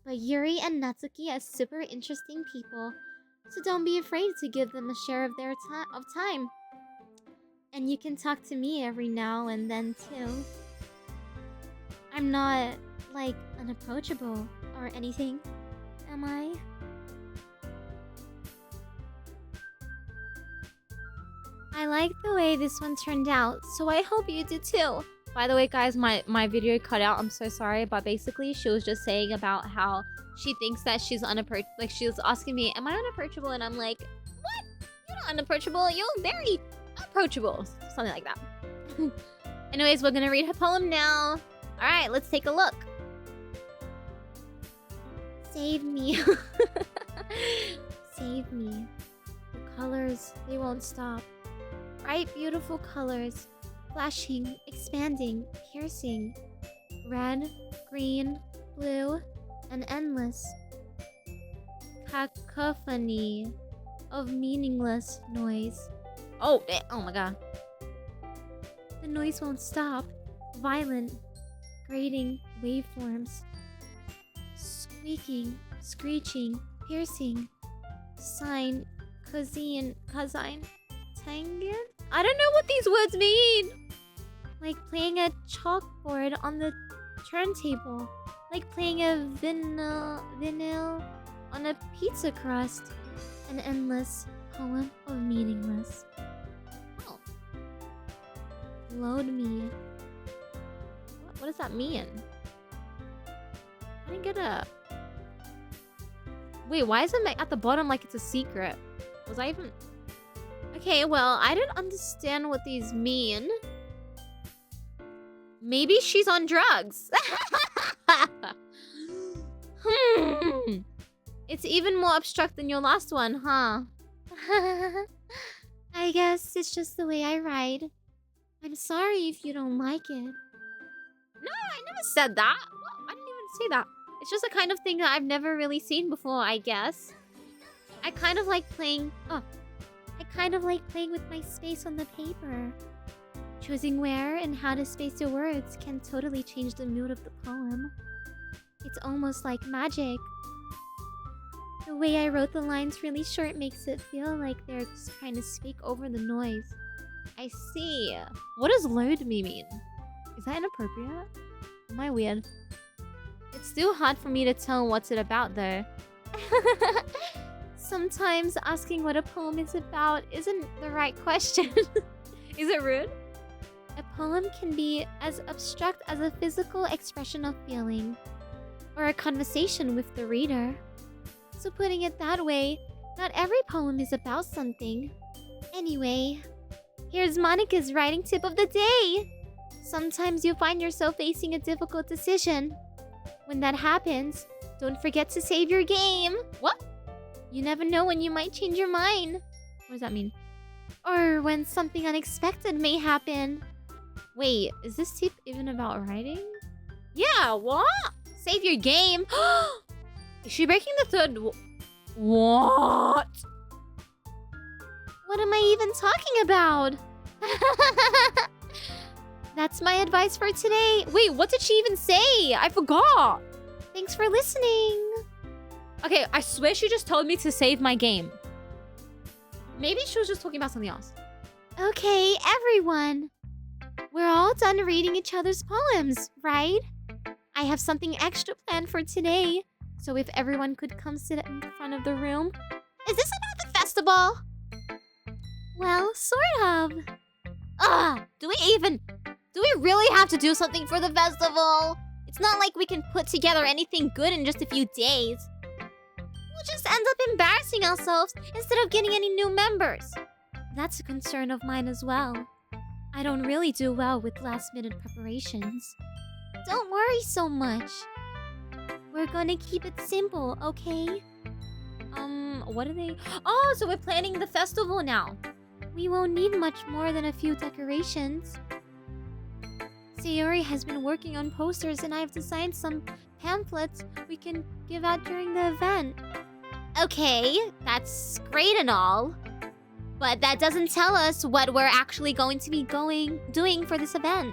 But Yurii and Natsuki are super interesting people, so don't be afraid to give them a share of their time. And you can talk to me every now and then too. I'm not, like, unapproachable or anything, am I? I like the way this one turned out, so I hope you do too. By the way, guys, my video cut out. I'm so sorry, but basically she was just saying about how she thinks that she's unapproachable. Like, she was asking me, am I unapproachable? And I'm like, what? You're not unapproachable. You're very approachable. Something like that. Anyways, we're gonna read her poem now. Alright, let's take a look. Save me. Save me. The colors, they won't stop. Bright, beautiful colors. Flashing, expanding, piercing. Red, green, blue, and endless. Cacophony of meaningless noise. Oh my god. The noise won't stop. Violent, grating waveforms. Squeaking, screeching, piercing. Sine, cosine, tangent? I don't know what these words mean. Like playing a chalkboard on the turntable. Like playing a vinyl on a pizza crust. An endless poem of meaningless. Oh. Load me. What does that mean? I didn't get it. Wait, why is it at the bottom like it's a secret? Was I even... Okay, well, I didn't understand what these mean. Maybe she's on drugs. It's even more abstract than your last one, huh? I guess it's just the way I write. I'm sorry if you don't like it. No, I never said that. I didn't even say that. It's just a kind of thing that I've never really seen before, I guess. I kind of like playing... Oh. I kind of like playing with my space on the paper. Choosing where and how to space your words can totally change the mood of the poem. It's almost like magic. The way I wrote the lines really short makes it feel like they're just trying to speak over the noise. I see. What does load me mean? Is that inappropriate? Am I weird? It's still hard for me to tell what's it about though. Sometimes asking what a poem is about isn't the right question. Is it rude? A poem can be as abstract as a physical expression of feeling, or a conversation with the reader. So putting it that way, not every poem is about something. Anyway, here's Monica's writing tip of the day. Sometimes you find yourself facing a difficult decision. When that happens, don't forget to save your game. What? You never know when you might change your mind. What does that mean? Or when something unexpected may happen. Wait, is this tip even about writing? Yeah, what? Save your game. Is she breaking the third what? What am I even talking about? That's my advice for today. Wait, what did she even say? I forgot. Thanks for listening. Okay, I swear she just told me to save my game. Maybe she was just talking about something else. Okay, everyone. We're all done reading each other's poems, right? I have something extra planned for today. So if everyone could come sit in front of the room. Is this about the festival? Well, sort of. Do we really have to do something for the festival? It's not like we can put together anything good in just a few days. We'll just end up embarrassing ourselves instead of getting any new members. That's a concern of mine as well. I don't really do well with last-minute preparations. Don't worry so much. We're gonna keep it simple, okay? What are they? Oh, so we're planning the festival now. We won't need much more than a few decorations. Sayori has been working on posters and I've designed some pamphlets we can give out during the event. Okay, that's great and all. But that doesn't tell us what we're actually going to be doing for this event.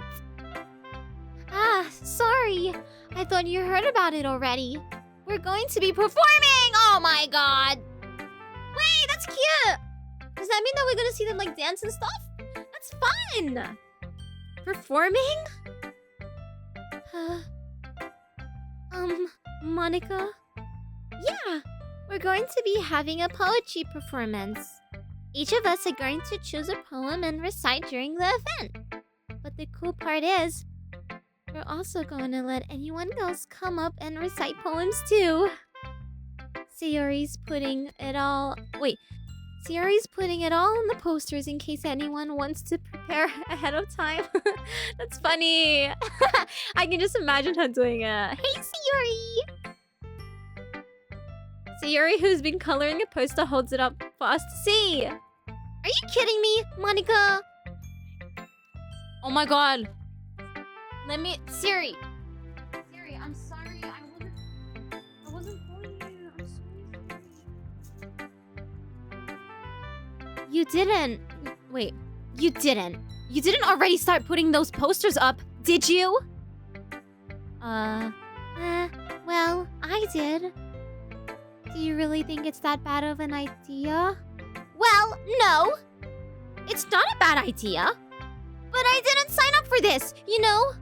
Ah, sorry. I thought you heard about it already. We're going to be performing! Oh my god! Wait, that's cute! Does that mean that we're gonna see them like dance and stuff? That's fun! Performing? Monica? Yeah, we're going to be having a poetry performance. Each of us are going to choose a poem and recite during the event. But the cool part is, we're also going to let anyone else come up and recite poems too. Sayori's putting it all on the posters in case anyone wants to prepare ahead of time. That's funny. I can just imagine her doing it. Hey, Sayori! Sayori, who's been coloring a poster, holds it up for us to see. Are you kidding me, Monica? Oh my god. Siri, I'm sorry. I wasn't calling you. I'm so sorry. You didn't. Wait, you didn't. You didn't already start putting those posters up, did you? Well, I did. Do you really think it's that bad of an idea? Well, no. It's not a bad idea. But I didn't sign up for this, you know?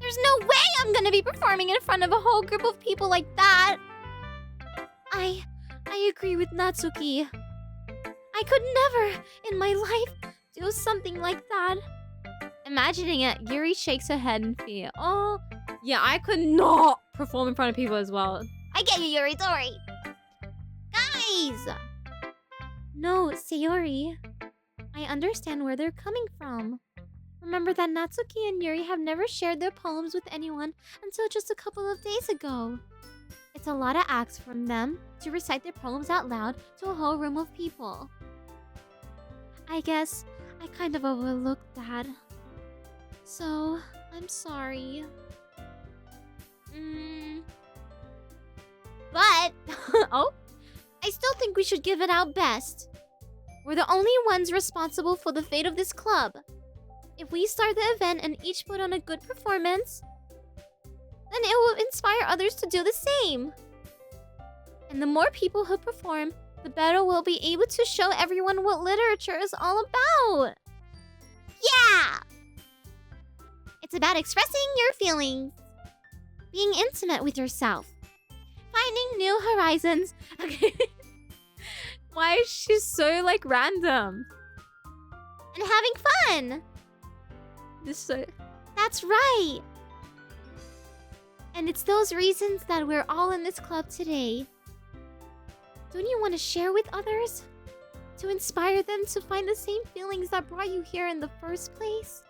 There's no way I'm gonna be performing in front of a whole group of people like that. I agree with Natsuki. I could never in my life do something like that. Imagining it, Yurii shakes her head in fear. Oh, yeah, I could not perform in front of people as well. I get you, Yurii, don't worry. Guys! No, Sayori. I understand where they're coming from. Remember that Natsuki and Yurii have never shared their poems with anyone until just a couple of days ago. It's a lot of acts from them to recite their poems out loud to a whole room of people. I guess I kind of overlooked that. So, I'm sorry. But, oh, I still think we should give it out best. We're the only ones responsible for the fate of this club. If we start the event and each put on a good performance, then it will inspire others to do the same. And the more people who perform, the better we'll be able to show everyone what literature is all about. yeah! It's about expressing your feelings, being intimate with yourself, finding new horizons. Okay. Why is she so, like, random? And having fun. That's right. And it's those reasons that we're all in this club today. Don't you want to share with others? To inspire them to find the same feelings that brought you here in the first place?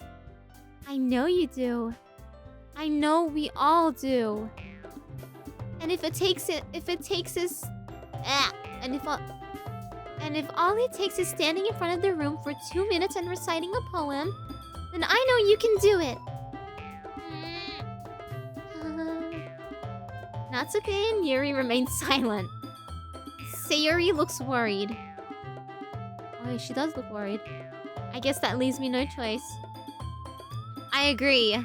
I know you do. I know we all do. And if all it takes is standing in front of the room for 2 minutes and reciting a poem, then I know you can do it. Natsuki and Yurii remain silent. Sayori looks worried. Oh, she does look worried. I guess that leaves me no choice. I agree.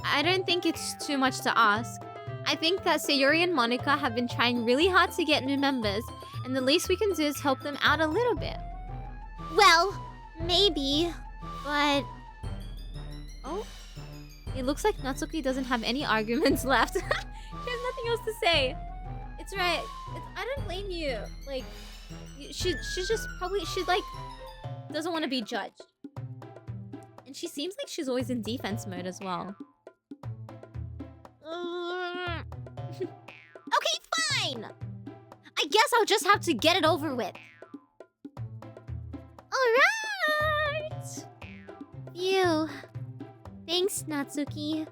I don't think it's too much to ask. I think that Sayori and Monica have been trying really hard to get new members, and the least we can do is help them out a little bit. Well, maybe, but... Oh, it looks like Natsuki doesn't have any arguments left. She has nothing else to say. It's right. I don't blame you. Like, she's like doesn't want to be judged, and she seems like she's always in defense mode as well. Okay, fine. I guess I'll just have to get it over with. All right. Ew. Thanks, Natsuki.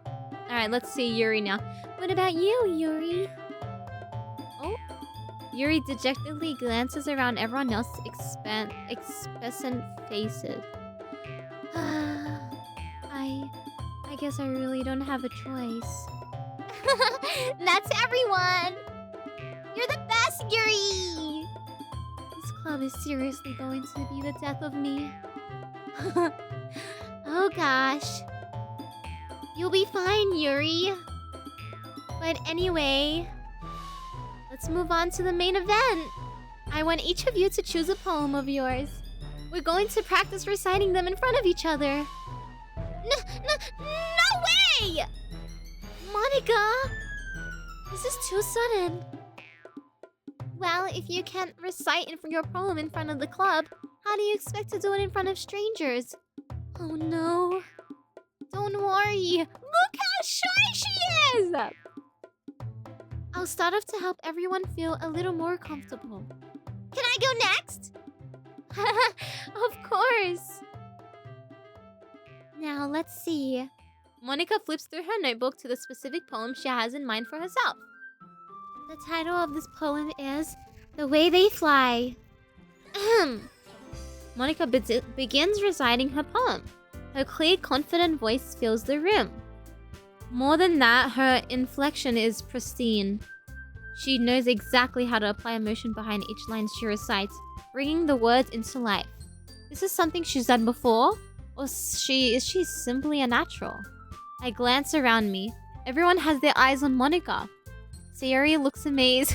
Alright, let's see Yurii now. What about you, Yurii? Oh. Yurii dejectedly glances around everyone else's expectant faces. I guess I really don't have a choice. That's everyone! You're the best, Yurii! This club is seriously going to be the death of me. Oh gosh. You'll be fine, Yurii. But anyway, let's move on to the main event. I want each of you to choose a poem of yours. We're going to practice reciting them in front of each other. No way! Monica! This is too sudden. Well, if you can't recite your poem in front of the club, how do you expect to do it in front of strangers? Oh no. Don't worry. Look how shy she is! I'll start off to help everyone feel a little more comfortable. Can I go next? Of course. Now, let's see. Monica flips through her notebook to the specific poem she has in mind for herself. The title of this poem is The Way They Fly. Monica begins reciting her poem. Her clear, confident voice fills the room. More than that, her inflection is pristine. She knows exactly how to apply emotion behind each line she recites, bringing the words into life. This is something she's done before, or is she simply a natural? I glance around me. Everyone has their eyes on Monica. Sayori looks amazed.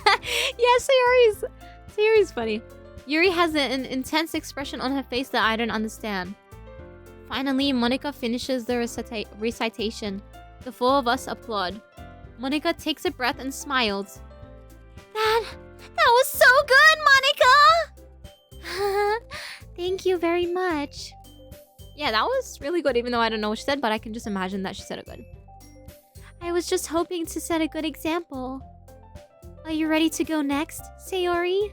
Yeah, Sayori's funny. Yurii has an intense expression on her face that I don't understand. Finally, Monica finishes the recitation. The four of us applaud. Monica takes a breath and smiles. That was so good, Monica! Thank you very much. Yeah, that was really good, even though I don't know what she said, but I can just imagine that she said it good. I was just hoping to set a good example. Are you ready to go next, Sayori?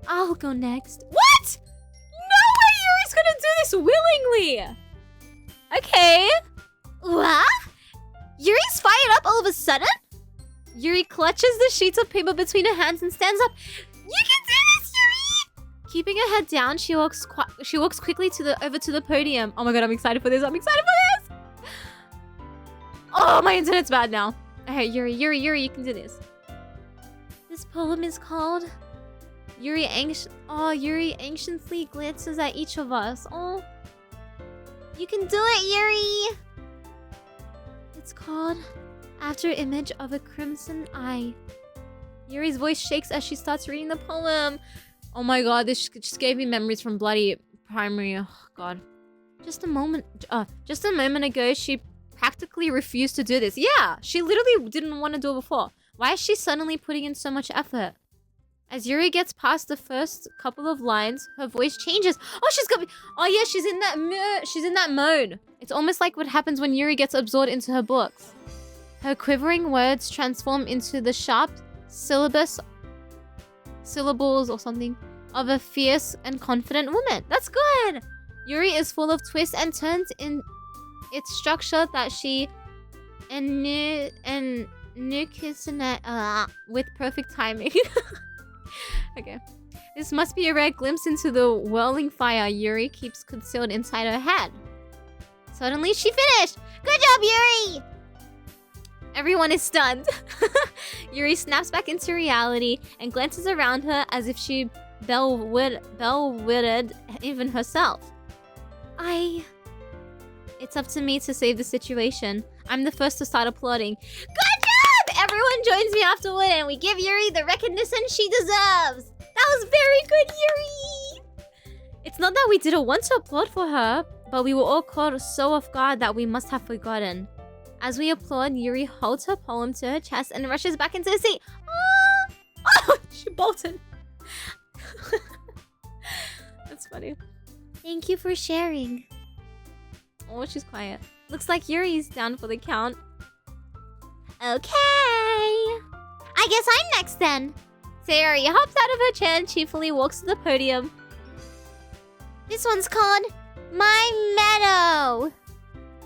I'll go next. What? No way Yuri's gonna do this willingly! Okay. What? Yuri's fired up all of a sudden? Yurii clutches the sheets of paper between her hands and stands up. You can do this, Yurii! Keeping her head down, she walks quickly over to the podium. Oh my god, I'm excited for this. Oh, my internet's bad now. Okay, Yurii, you can do this. This poem is called... Yurii anxiously glances at each of us. Oh. You can do it, Yurii! It's called After Image of a Crimson Eye. Yuri's voice shakes as she starts reading the poem. Oh my god, this just gave me memories from bloody primary. Oh god. Just a moment ago, she practically refused to do this. Yeah, she literally didn't want to do it before. Why is she suddenly putting in so much effort? As Yurii gets past the first couple of lines, her voice changes. Oh yeah, she's in that mode. It's almost like what happens when Yurii gets absorbed into her books. Her quivering words transform into the sharp syllables or something of a fierce and confident woman. That's good. Yurii is full of twists and turns in its structure that she with perfect timing. Okay. This must be a rare glimpse into the whirling fire Yurii keeps concealed inside her head. Suddenly, she finished! Good job, Yurii! Everyone is stunned. Yurii snaps back into reality and glances around her as if she bell-witted even herself. It's up to me to save the situation. I'm the first to start applauding. Good job! Everyone joins me afterward and we give Yurii the recognition she deserves. That was very good, Yurii! It's not that we didn't want to applaud for her, but we were all caught so off guard that we must have forgotten. As we applaud, Yurii holds her poem to her chest and rushes back into her seat. Oh, she bolted. That's funny. Thank you for sharing. Oh, she's quiet. Looks like Yuri's down for the count. Okay. I guess I'm next then. Sayori hops out of her chair and cheerfully walks to the podium. This one's called My meadow!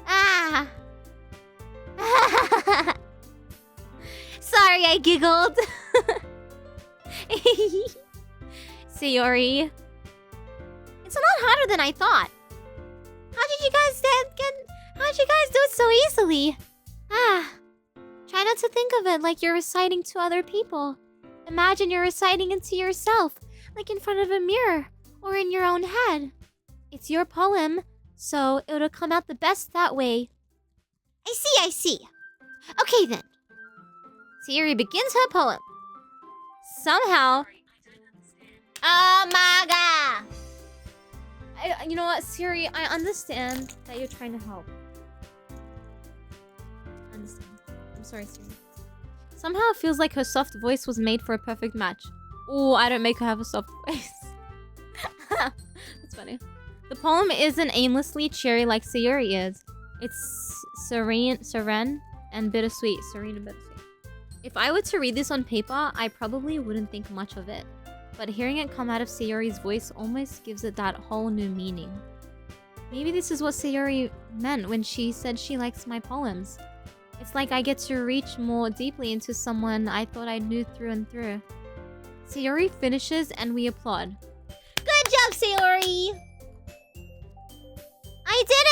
Ah! Sorry, I giggled. Sayori. It's a lot harder than I thought. How did you guys do it so easily? Ah. Try not to think of it like you're reciting to other people. Imagine you're reciting it to yourself, like in front of a mirror or in your own head. It's your poem, so it'll come out the best that way. I see. Okay then. Sayori begins her poem. Somehow... Oh my god! You know what, Sayori? I understand that you're trying to help. I understand. I'm sorry, Sayori. Somehow it feels like her soft voice was made for a perfect match. Ooh, I don't make her have a soft voice. That's funny. The poem isn't aimlessly cheery like Sayori is. It's serene and bittersweet. Serene and bittersweet. If I were to read this on paper, I probably wouldn't think much of it. But hearing it come out of Sayori's voice almost gives it that whole new meaning. Maybe this is what Sayori meant when she said she likes my poems. It's like I get to reach more deeply into someone I thought I knew through and through. Sayori finishes and we applaud. Good job, Sayori! I did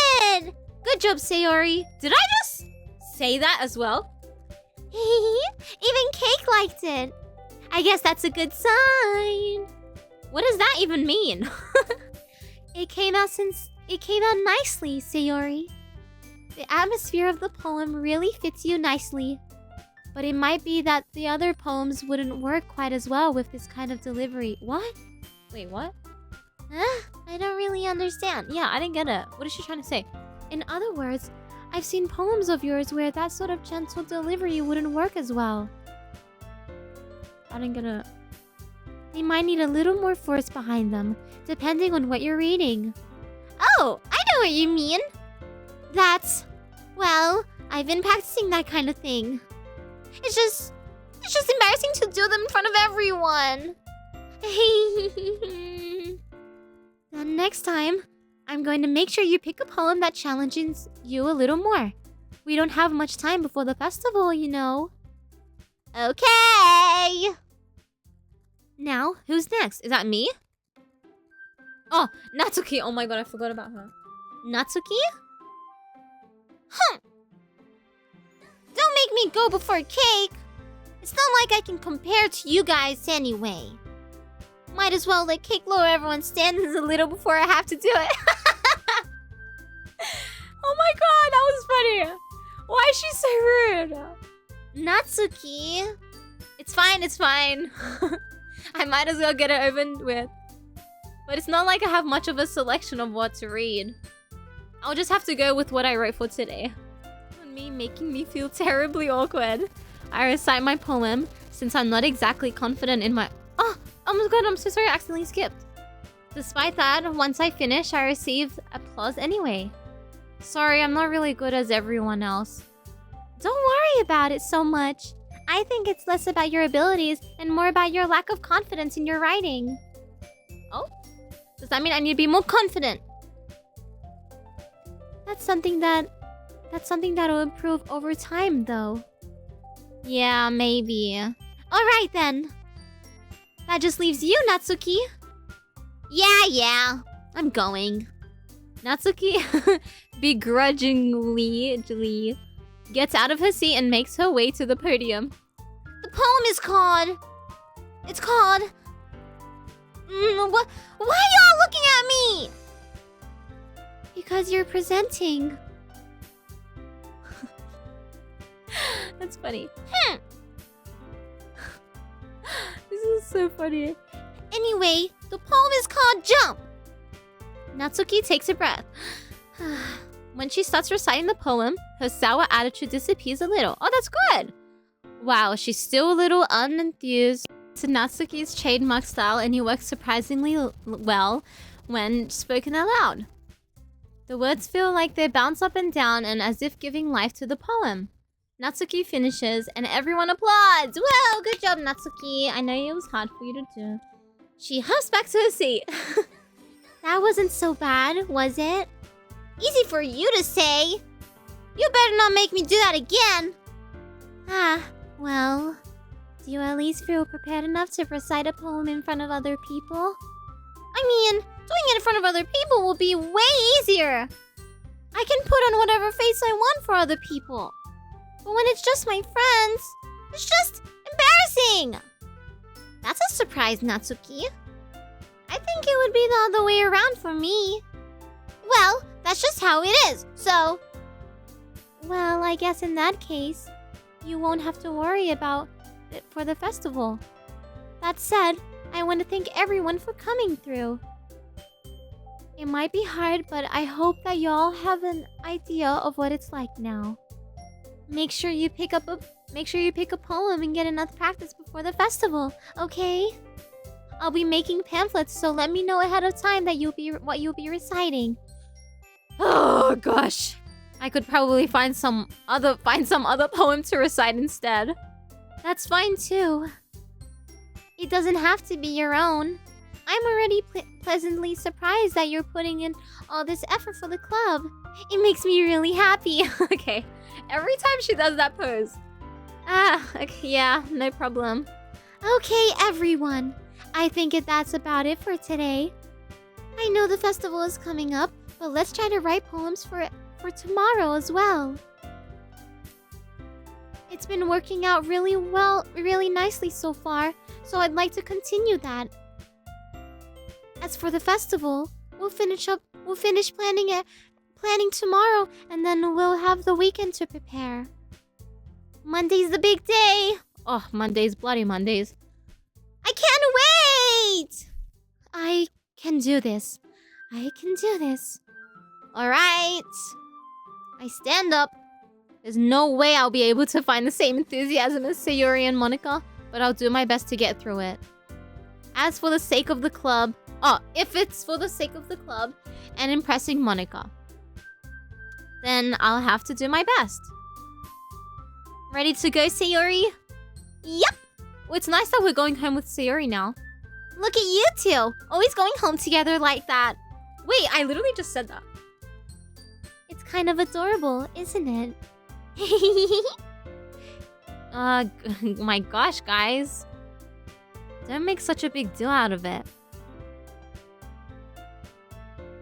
it! Good job, Sayori. Did I just say that as well? Even Cake liked it. I guess that's a good sign. What does that even mean? It came out nicely, Sayori. The atmosphere of the poem really fits you nicely. But it might be that the other poems wouldn't work quite as well with this kind of delivery. What? Wait, what? Huh? I don't really understand. Yeah, I didn't get it. What is she trying to say? In other words, I've seen poems of yours where that sort of gentle delivery wouldn't work as well. I didn't get it. They might need a little more force behind them, depending on what you're reading. Oh, I know what you mean. Well, I've been practicing that kind of thing. It's just embarrassing to do them in front of everyone. Then next time, I'm going to make sure you pick a poem that challenges you a little more. We don't have much time before the festival, you know. Okay! Now, who's next? Is that me? Oh, Natsuki! Oh my god, I forgot about her. Natsuki? Don't make me go before Cake! It's not like I can compare to you guys anyway. Might as well let Cake lower everyone's standards a little before I have to do it. Oh my god, that was funny! Why is she so rude? Natsuki? It's fine. I might as well get it over with. But it's not like I have much of a selection of what to read. I'll just have to go with what I wrote for today. And me making me feel terribly awkward. I recite my poem, since I'm not exactly confident in my... Oh my god, I'm so sorry, I accidentally skipped. Despite that, once I finish, I receive applause anyway. Sorry, I'm not really good as everyone else. Don't worry about it so much. I think it's less about your abilities and more about your lack of confidence in your writing. Oh? Does that mean I need to be more confident? That's something that'll improve over time, though. Yeah, maybe. Alright then. That just leaves you, Natsuki. Yeah. I'm going. Natsuki begrudgingly gets out of her seat and makes her way to the podium. The poem is called... It's called... Why are y'all looking at me? Because you're presenting. That's funny. This is so funny. Anyway, the poem is called Jump. Natsuki takes a breath. When she starts reciting the poem, her sour attitude disappears a little. Oh, that's good. Wow, she's still a little unenthused to Natsuki's trademark style, and he works surprisingly well when spoken aloud. The words feel like they bounce up and down and as if giving life to the poem. Natsuki finishes and everyone applauds. Well, good job, Natsuki. I know it was hard for you to do. She hops back to her seat. That wasn't so bad, was it? Easy for you to say. You better not make me do that again. Well, do you at least feel prepared enough to recite a poem in front of other people? I mean, doing it in front of other people will be way easier. I can put on whatever face I want for other people. But when it's just my friends, it's just embarrassing. That's a surprise, Natsuki. I think it would be the other way around for me. Well, that's just how it is, so... Well, I guess in that case, you won't have to worry about it for the festival. That said, I want to thank everyone for coming through. It might be hard, but I hope that y'all have an idea of what it's like now. Make sure you pick a poem and get enough practice before the festival, okay? I'll be making pamphlets, so let me know ahead of time that what you'll be reciting. Oh gosh. I could probably find some other poem to recite instead. That's fine too. It doesn't have to be your own. I'm already pleasantly surprised that you're putting in all this effort for the club. It makes me really happy. Okay. Every time she does that pose. Okay, yeah, no problem. Okay, everyone. I think that's about it for today. I know the festival is coming up, but let's try to write poems for tomorrow as well. It's been working out really well, really nicely so far, so I'd like to continue that. As for the festival, we'll finish planning tomorrow, and then we'll have the weekend to prepare. Monday's the big day. Oh, Mondays, bloody Mondays. I can't wait! I can do this. Alright. I stand up. There's no way I'll be able to find the same enthusiasm as Sayori and Monica, but I'll do my best to get through it. As for the sake of the club... if it's for the sake of the club and impressing Monica, then I'll have to do my best. Ready to go, Sayori? Yep! Well, it's nice that we're going home with Sayori now. Look at you two! Always going home together like that. Wait, I literally just said that. It's kind of adorable, isn't it? My gosh, guys. Don't make such a big deal out of it.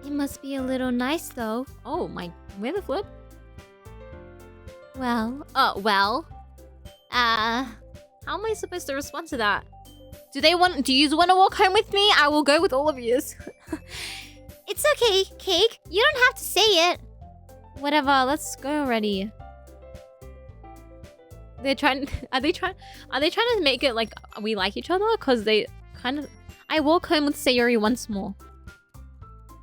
It must be a little nice, though. Oh, my... Where the flip? Well... How am I supposed to respond to that? Do you want to walk home with me? I will go with all of yous. It's okay, Cake. You don't have to say it. Whatever, let's go already. Are they trying to make it like we like each other? Cause they kind of... I walk home with Sayori once more.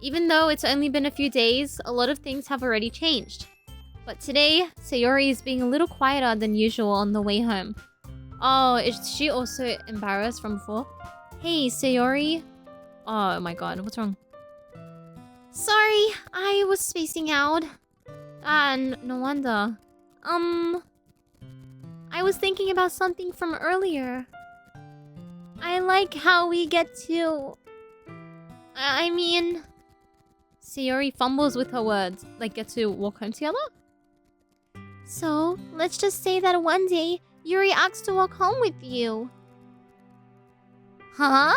Even though it's only been a few days, a lot of things have already changed. But today, Sayori is being a little quieter than usual on the way home. Oh, is she also embarrassed from before? Hey, Sayori. Oh my god, what's wrong? Sorry, I was spacing out. No wonder. I was thinking about something from earlier. I like how we get to... I mean... Sayori fumbles with her words. Like, get to walk home together? So, let's just say that one day, Yurii asks to walk home with you. Huh?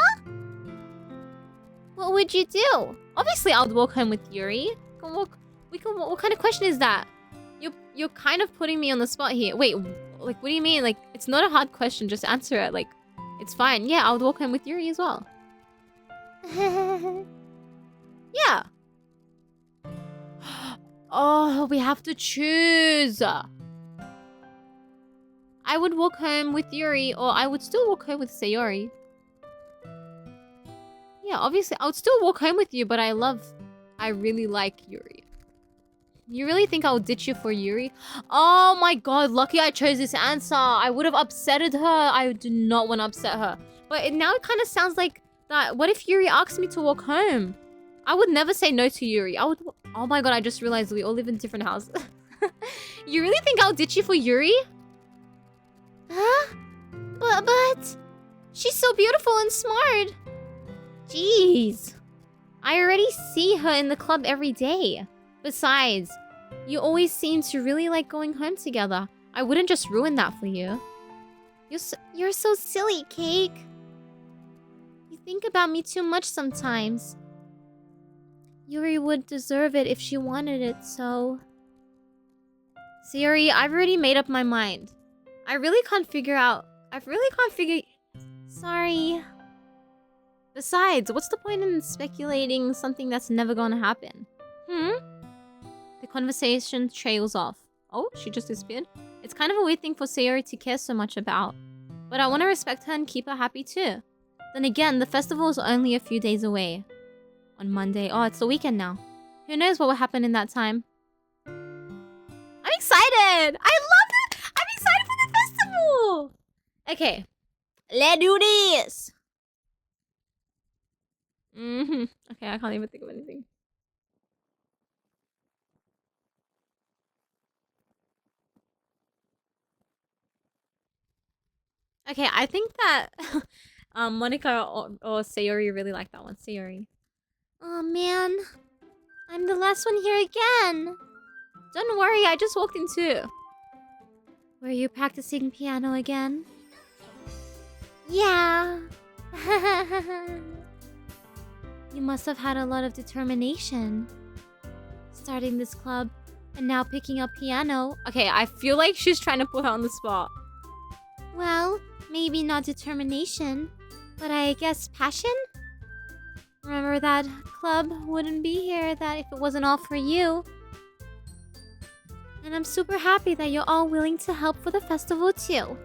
What would you do? Obviously, I'll walk home with Yurii. What kind of question is that? You're kind of putting me on the spot here. Wait, like, what do you mean? Like, it's not a hard question. Just answer it. Like, it's fine. Yeah, I'll walk home with Yurii as well. Yeah. Oh, we have to choose. I would walk home with Yurii, or I would still walk home with Sayori. Yeah, obviously, I would still walk home with you, but I really like Yurii. You really think I would ditch you for Yurii? Oh my god, lucky I chose this answer. I would have upsetted her. I do not want to upset her. But now it kind of sounds like that. What if Yurii asked me to walk home? I would never say no to Yurii. Oh my god, I just realized we all live in different houses. You really think I'll ditch you for Yurii? Huh? But... She's so beautiful and smart. Jeez. I already see her in the club every day. Besides, you always seem to really like going home together. I wouldn't just ruin that for you. You're so silly, Cake. You think about me too much sometimes. Yurii would deserve it if she wanted it, so... Sayori, I've already made up my mind. I really can't figure... Sorry. Besides, what's the point in speculating something that's never gonna happen? The conversation trails off. Oh, she just disappeared? It's kind of a weird thing for Sayori to care so much about. But I want to respect her and keep her happy too. Then again, the festival is only a few days away. On Monday. Oh, it's the weekend now. Who knows what will happen in that time? I'm excited! I love it! I'm excited for the festival! Okay. Let's do this! Okay, I can't even think of anything. Okay, I think that Monica or Sayori really like that one. Sayori. Oh man, I'm the last one here again. Don't worry, I just walked in too. Were you practicing piano again? Yeah. You must have had a lot of determination. Starting this club and now picking up piano. Okay, I feel like she's trying to put her on the spot. Well, maybe not determination, but I guess passion? Remember that club wouldn't be here if it wasn't all for you. And I'm super happy that you're all willing to help for the festival too.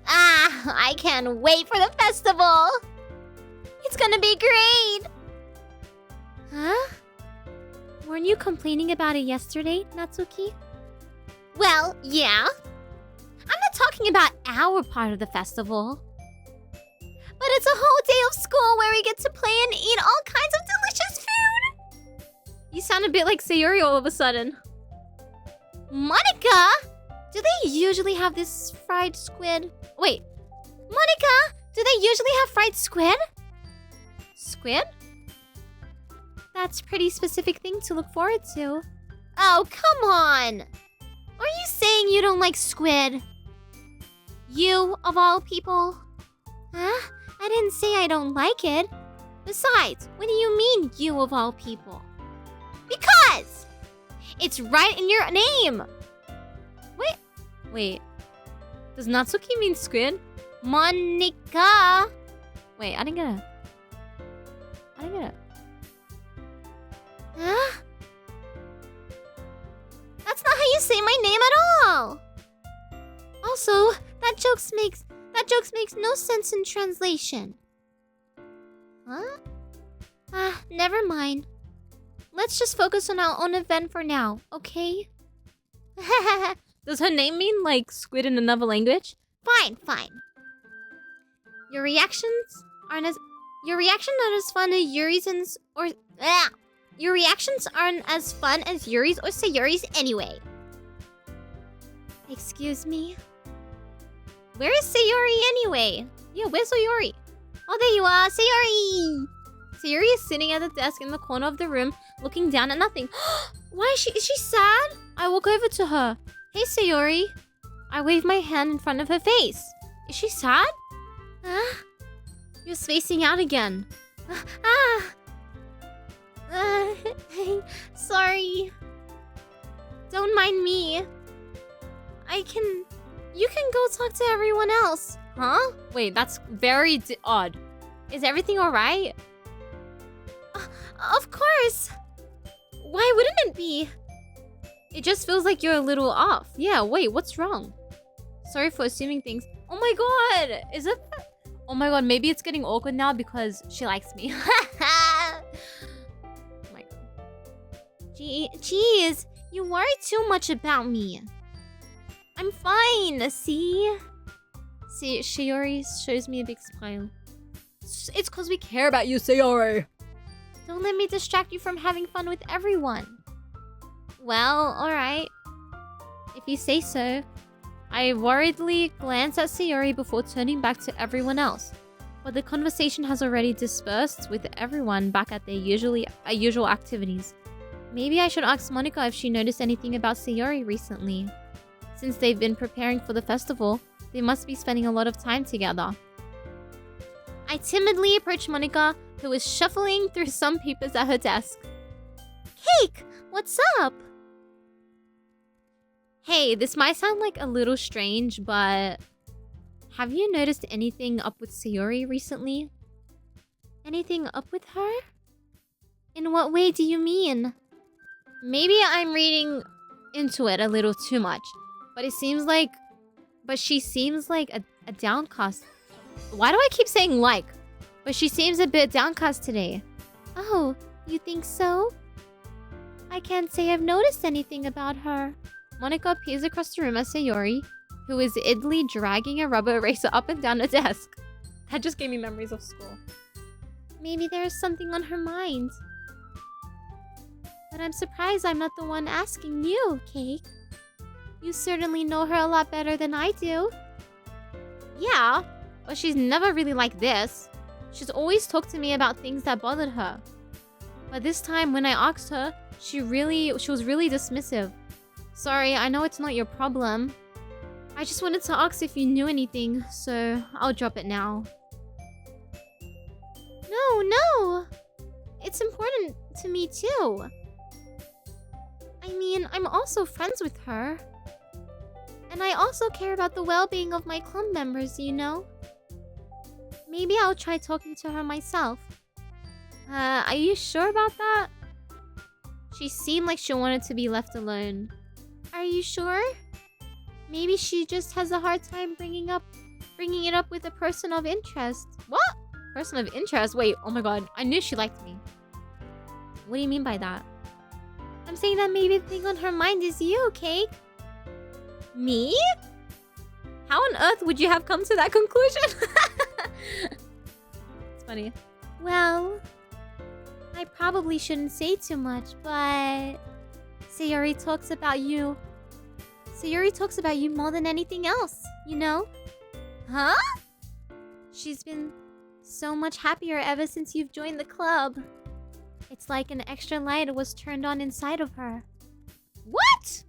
Ah, I can't wait for the festival! It's gonna be great! Huh? Weren't you complaining about it yesterday, Natsuki? Well, yeah. I'm not talking about our part of the festival. But it's a whole day of school where we get to play and eat all kinds of delicious food! You sound a bit like Sayori all of a sudden. Monica! Do they usually have this fried squid? Wait. Monica! Do they usually have fried squid? Squid? That's a pretty specific thing to look forward to. Oh, come on! Are you saying you don't like squid? You, of all people? Huh? I didn't say I don't like it. Besides, what do you mean, you of all people? Because! It's right in your name! Wait. Does Natsuki mean squid? Monica! Wait, I didn't get it. Huh? That's not how you say my name at all! Also, that jokes makes no sense in translation. Huh? Never mind. Let's just focus on our own event for now, okay? Does her name mean, like, squid in another language? Fine. Your reactions aren't as fun as Yuri's Your reactions aren't as fun as Yuri's or Sayori's anyway. Excuse me? Where is Sayori anyway? Yeah, where's Sayori? Oh, there you are, Sayori! Sayori is sitting at the desk in the corner of the room, looking down at nothing. Why is she sad? I walk over to her. Hey, Sayori. I wave my hand in front of her face. Is she sad? Huh? You're spacing out again. Sorry. Don't mind me. You can go talk to everyone else. Huh? Wait, that's very odd. Is everything alright? Of course. Why wouldn't it be? It just feels like you're a little off. Yeah, wait, what's wrong? Sorry for assuming things. Oh my god! Is it... Oh my god, maybe it's getting awkward now because she likes me. Oh my god. Jeez, you worry too much about me. I'm fine, see? See, Sayori shows me a big smile. It's cause we care about you, Sayori! Don't let me distract you from having fun with everyone. Well, alright. If you say so. I worriedly glance at Sayori before turning back to everyone else. but the conversation has already dispersed with everyone back at their usual activities. Maybe I should ask Monika if she noticed anything about Sayori recently. Since they've been preparing for the festival, they must be spending a lot of time together. I timidly approached Monika, who was shuffling through some papers at her desk. Cake! What's up? Hey, this might sound like a little strange, but... have you noticed anything up with Sayori recently? Anything up with her? In what way do you mean? Maybe I'm reading into it a little too much, but it seems like... but she seems like a downcast. Why do I keep saying like? But she seems a bit downcast today. Oh, you think so? I can't say I've noticed anything about her. Monika peers across the room at Sayori, who is idly dragging a rubber eraser up and down her desk. That just gave me memories of school. Maybe there's something on her mind. But I'm surprised I'm not the one asking you, Cake. You certainly know her a lot better than I do. Yeah, but she's never really like this. She's always talked to me about things that bothered her. But this time when I asked her, she was really dismissive. Sorry, I know it's not your problem. I just wanted to ask if you knew anything, so I'll drop it now. No. It's important to me too. I mean, I'm also friends with her. And I also care about the well-being of my club members, you know? Maybe I'll try talking to her myself. Are you sure about that? She seemed like she wanted to be left alone. Are you sure? Maybe she just has a hard time bringing it up with a person of interest. What? Person of interest? Wait, oh my god. I knew she liked me. What do you mean by that? I'm saying that maybe the thing on her mind is you, Cake. Me? How on earth would you have come to that conclusion? It's funny. Well, I probably shouldn't say too much, but Sayori talks about you. Sayori talks about you more than anything else, you know? Huh? She's been so much happier ever since you've joined the club. It's like an extra light was turned on inside of her. What?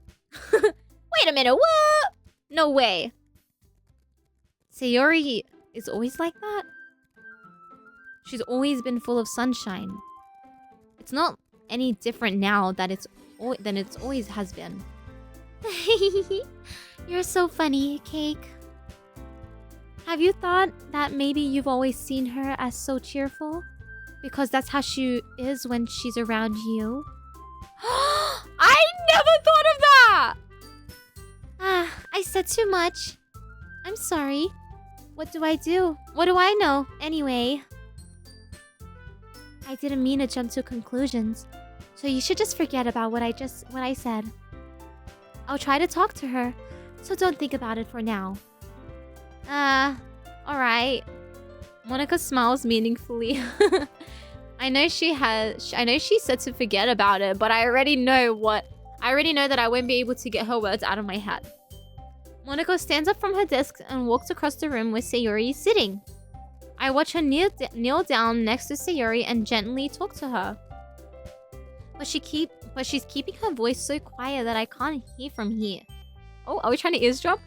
Wait a minute, what? No way. Sayori is always like that? She's always been full of sunshine. It's not any different now than it's always has been. You're so funny, Cake. Have you thought that maybe you've always seen her as so cheerful? Because that's how she is when she's around you? I never thought of that! I said too much. I'm sorry. What do I do? What do I know, anyway? I didn't mean to jump to conclusions, so you should just forget about what I said. I'll try to talk to her, so don't think about it for now. Alright. Monika smiles meaningfully. I know she said to forget about it, but I already know that I won't be able to get her words out of my head. Monika stands up from her desk and walks across the room where Sayori is sitting. I watch her kneel down next to Sayori and gently talk to her. But she's keeping her voice so quiet that I can't hear from here. Oh, are we trying to eavesdrop?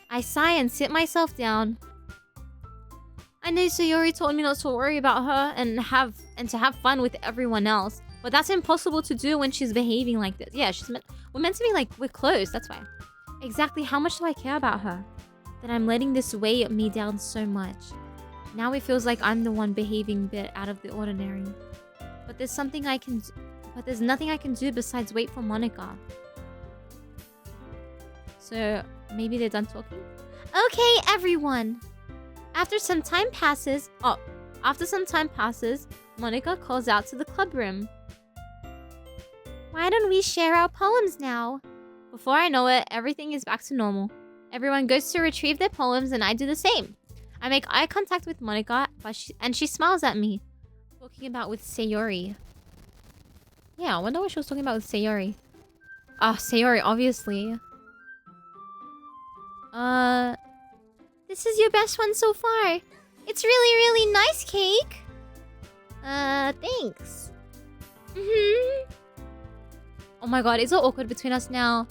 I sigh and sit myself down. I know Sayori told me not to worry about her and to have fun with everyone else, but that's impossible to do when she's behaving like this. Yeah, we're meant to be like, we're close, that's why. Exactly how much do I care about her? That I'm letting this weigh me down so much. Now it feels like I'm the one behaving a bit out of the ordinary. But there's nothing I can do besides wait for Monika. So, maybe they're done talking? Okay, everyone! After some time passes, Monika calls out to the club room. Why don't we share our poems now? Before I know it, everything is back to normal. Everyone goes to retrieve their poems and I do the same. I make eye contact with Monika, and she smiles at me. Talking about with Sayori. Yeah, I wonder what she was talking about with Sayori. Sayori, obviously. This is your best one so far. It's really, really nice, Cake. Thanks. Oh my god, it's so awkward between us now.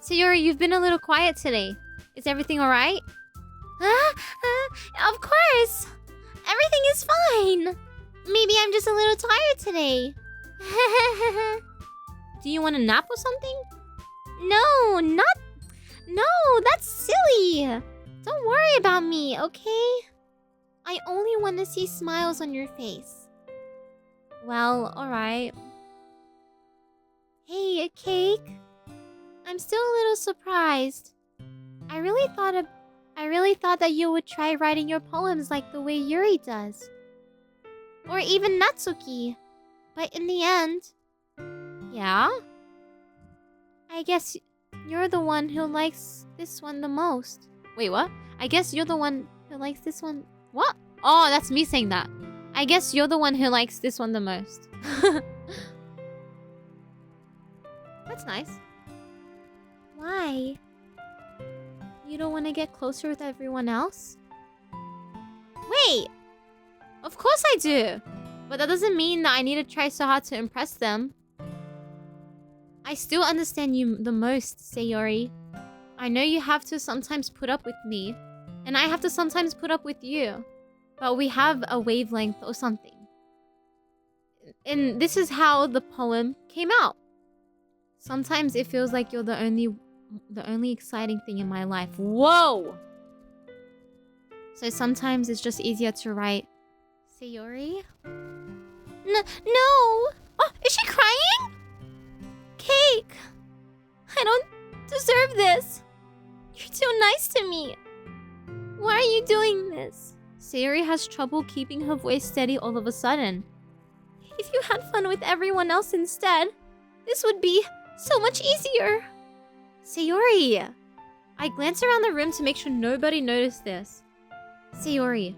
Sayori, you've been a little quiet today. Is everything alright? Of course. Everything is fine. Maybe I'm just a little tired today. Do you want a nap or something? No, that's silly. Don't worry about me, okay? I only want to see smiles on your face. Well, alright. Hey, Cake. I'm still a little surprised. I really thought that you would try writing your poems like the way Yurii does. Or even Natsuki. But in the end... Yeah? I guess you're the one who likes this one the most. Wait, what? I guess you're the one who likes this one... What? Oh, that's me saying that. I guess you're the one who likes this one the most. That's nice. Why? You don't want to get closer with everyone else? Wait! Of course I do! But that doesn't mean that I need to try so hard to impress them. I still understand you the most, Sayori. I know you have to sometimes put up with me, and I have to sometimes put up with you. But we have a wavelength or something. And this is how the poem came out. Sometimes it feels like you're the only exciting thing in my life. Whoa! So sometimes it's just easier to write, Sayori? No! Oh, is she crying? Cake! I don't deserve this. You're too nice to me. Why are you doing this? Sayori has trouble keeping her voice steady all of a sudden. If you had fun with everyone else instead, this would be so much easier. Sayori! I glance around the room to make sure nobody noticed this. Sayori,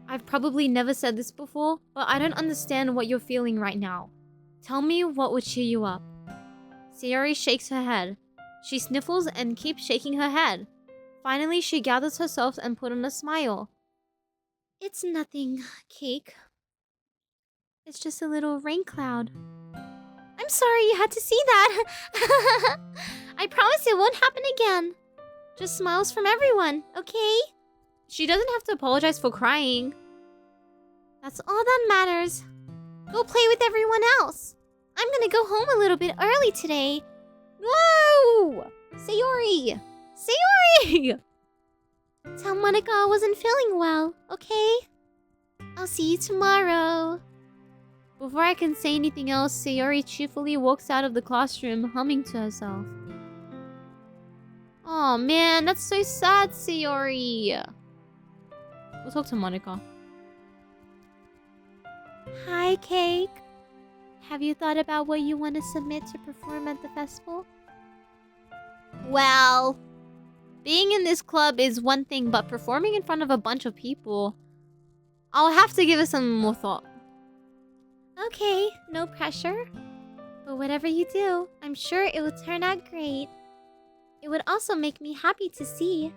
I've probably never said this before, but I don't understand what you're feeling right now. Tell me what would cheer you up. Sayori shakes her head. She sniffles and keeps shaking her head. Finally, she gathers herself and put on a smile. It's nothing, Cake. It's just a little rain cloud. I'm sorry you had to see that. I promise it won't happen again. Just smiles from everyone, okay? She doesn't have to apologize for crying. That's all that matters. Go play with everyone else. I'm gonna go home a little bit early today. Whoa! Sayori! Sayori! Tell Monica I wasn't feeling well, okay? I'll see you tomorrow. Before I can say anything else, Sayori cheerfully walks out of the classroom, humming to herself. Oh man, that's so sad, Sayori. We'll talk to Monica. Hi, Cake. Have you thought about what you want to submit to perform at the festival? Well, being in this club is one thing, but performing in front of a bunch of people, I'll have to give it some more thought. Okay, no pressure. But whatever you do, I'm sure it will turn out great. It would also make me happy to see.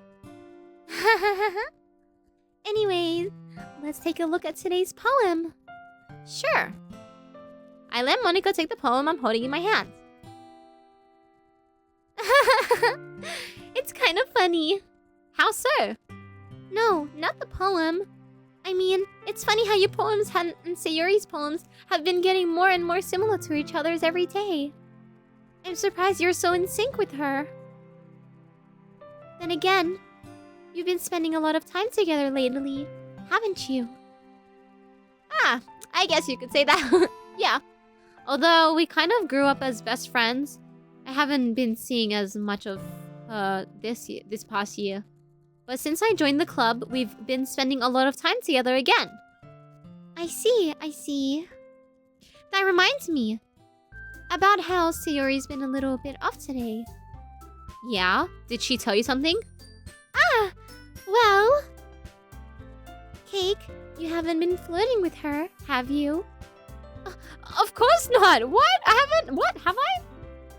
Anyways, let's take a look at today's poem. Sure. I let Monica take the poem I'm holding in my hands. It's kind of funny. How so? No, not the poem. I mean, it's funny how your poems and Sayori's poems have been getting more and more similar to each other's every day. I'm surprised you're so in sync with her. Then again, you've been spending a lot of time together lately, haven't you? Ah, I guess you could say that. Yeah. Although we kind of grew up as best friends, I haven't been seeing as much of this past year. But since I joined the club, we've been spending a lot of time together again. I see. That reminds me about how Sayori's been a little bit off today. Yeah? Did she tell you something? Ah, well... Cake, you haven't been flirting with her, have you? Of course not! What? I haven't... What? Have I?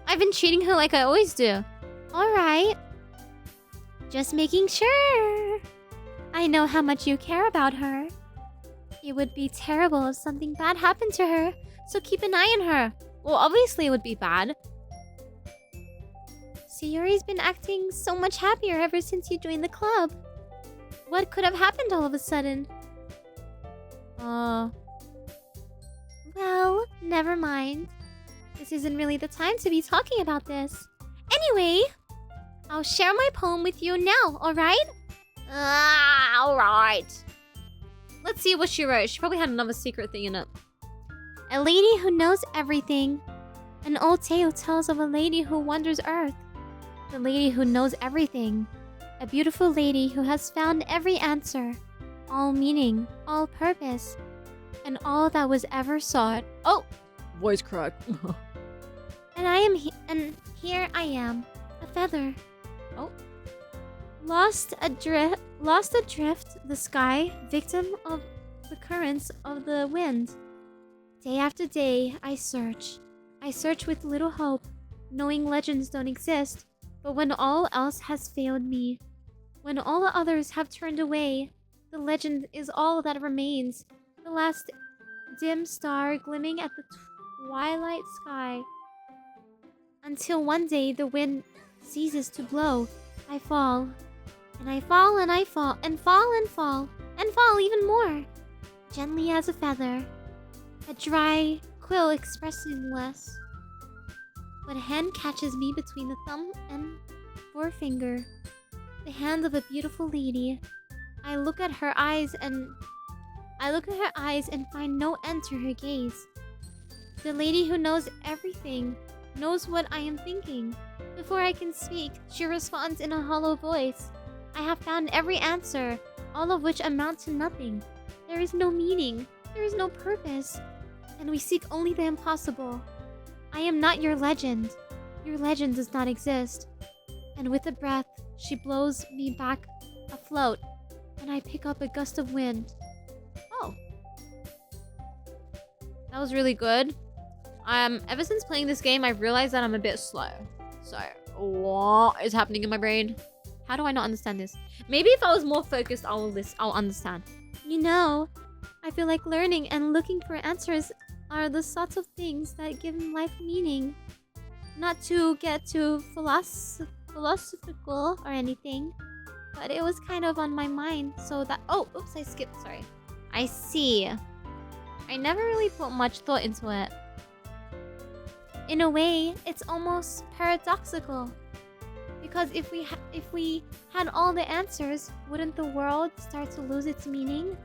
I've been treating her like I always do. Alright. Just making sure. I know how much you care about her. It would be terrible if something bad happened to her, so keep an eye on her. Well, obviously it would be bad. Sayori's been acting so much happier ever since you joined the club. What could have happened all of a sudden? Well, never mind. This isn't really the time to be talking about this. Anyway, I'll share my poem with you now, alright? Alright. Let's see what she wrote. She probably had another secret thing in it. A lady who knows everything. An old tale tells of a lady who wanders earth. The lady who knows everything. A beautiful lady who has found every answer. All meaning, all purpose, and all that was ever sought. Oh! Voice crack. And here I am, a feather. Oh. Lost adrift the sky, victim of the currents of the wind. Day after day, I search. I search with little hope, knowing legends don't exist. But when all else has failed me, when all others have turned away, the legend is all that remains. The last dim star glimmering at the twilight sky. Until one day the wind ceases to blow, I fall. And I fall and I fall and fall and fall and fall even more. Gently as a feather. A dry quill expressing less. But a hand catches me between the thumb and forefinger. The hand of a beautiful lady. I look at her eyes and find no end to her gaze. The lady who knows everything, knows what I am thinking. Before I can speak, she responds in a hollow voice. I have found every answer, all of which amount to nothing. There is no meaning, there is no purpose, and we seek only the impossible. I am not your legend. Your legend does not exist. And with a breath, she blows me back afloat, and I pick up a gust of wind. Oh. That was really good. Ever since playing this game, I've realized that I'm a bit slow. So, what is happening in my brain? How do I not understand this? Maybe if I was more focused, I'll understand. You know, I feel like learning and looking for answers are the sorts of things that give life meaning. Not to get too philosophical or anything, but it was kind of on my mind, so that... Oh, oops, I skipped, sorry. I see. I never really put much thought into it. In a way, it's almost paradoxical. Because if we had all the answers, wouldn't the world start to lose its meaning?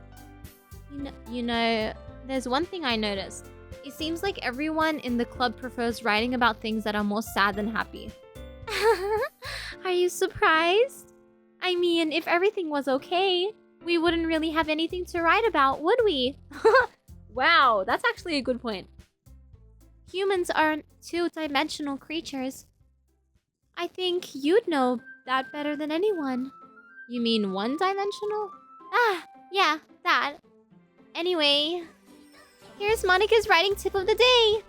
You know, there's one thing I noticed. It seems like everyone in the club prefers writing about things that are more sad than happy. Are you surprised? I mean, if everything was okay, we wouldn't really have anything to write about, would we? Wow, that's actually a good point. Humans aren't two-dimensional creatures. I think you'd know that better than anyone. You mean one-dimensional? Ah, yeah, that. Anyway, here's Monica's writing tip of the day.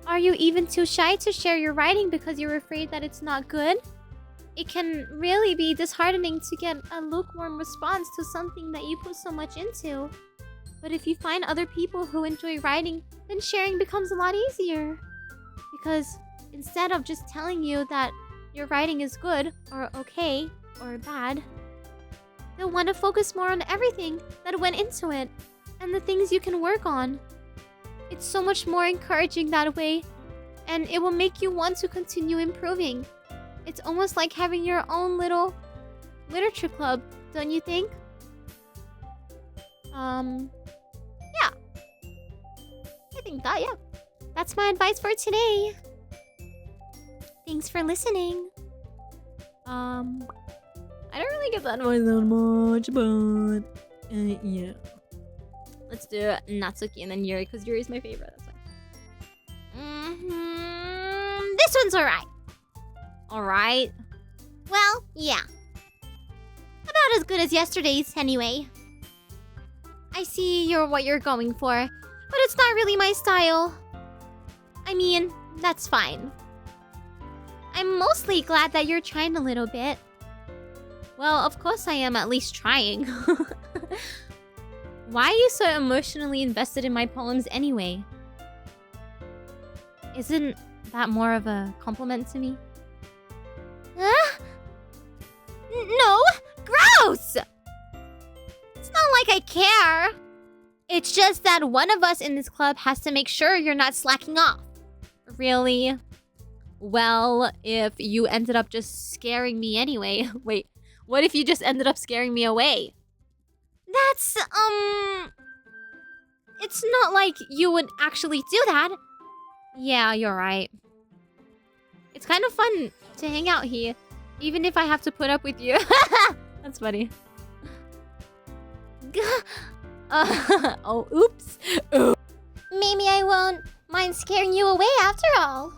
Are you even too shy to share your writing because you're afraid that it's not good? It can really be disheartening to get a lukewarm response to something that you put so much into. But if you find other people who enjoy writing, then sharing becomes a lot easier. Because instead of just telling you that your writing is good, or okay, or bad, they'll want to focus more on everything that went into it, and the things you can work on. It's so much more encouraging that way, and it will make you want to continue improving. It's almost like having your own little literature club, don't you think? Yeah. I think that, yeah. That's my advice for today. Thanks for listening. I don't really get that advice that much, but yeah. Let's do Natsuki and then Yurii, because Yuri's my favorite. That's why. This one's alright. Alright? Well, yeah. About as good as yesterday's, anyway. I see what you're going for, but it's not really my style. I mean, that's fine. I'm mostly glad that you're trying a little bit. Well, of course I am at least trying. Why are you so emotionally invested in my poems anyway? Isn't that more of a compliment to me? No! Gross! It's not like I care. It's just that one of us in this club has to make sure you're not slacking off. Really? Well, if you ended up just scaring me anyway. Wait, what if you just ended up scaring me away? That's, it's not like you would actually do that. Yeah, you're right. It's kind of fun to hang out here, even if I have to put up with you. That's funny. Oh, oops. Maybe I won't mind scaring you away after all.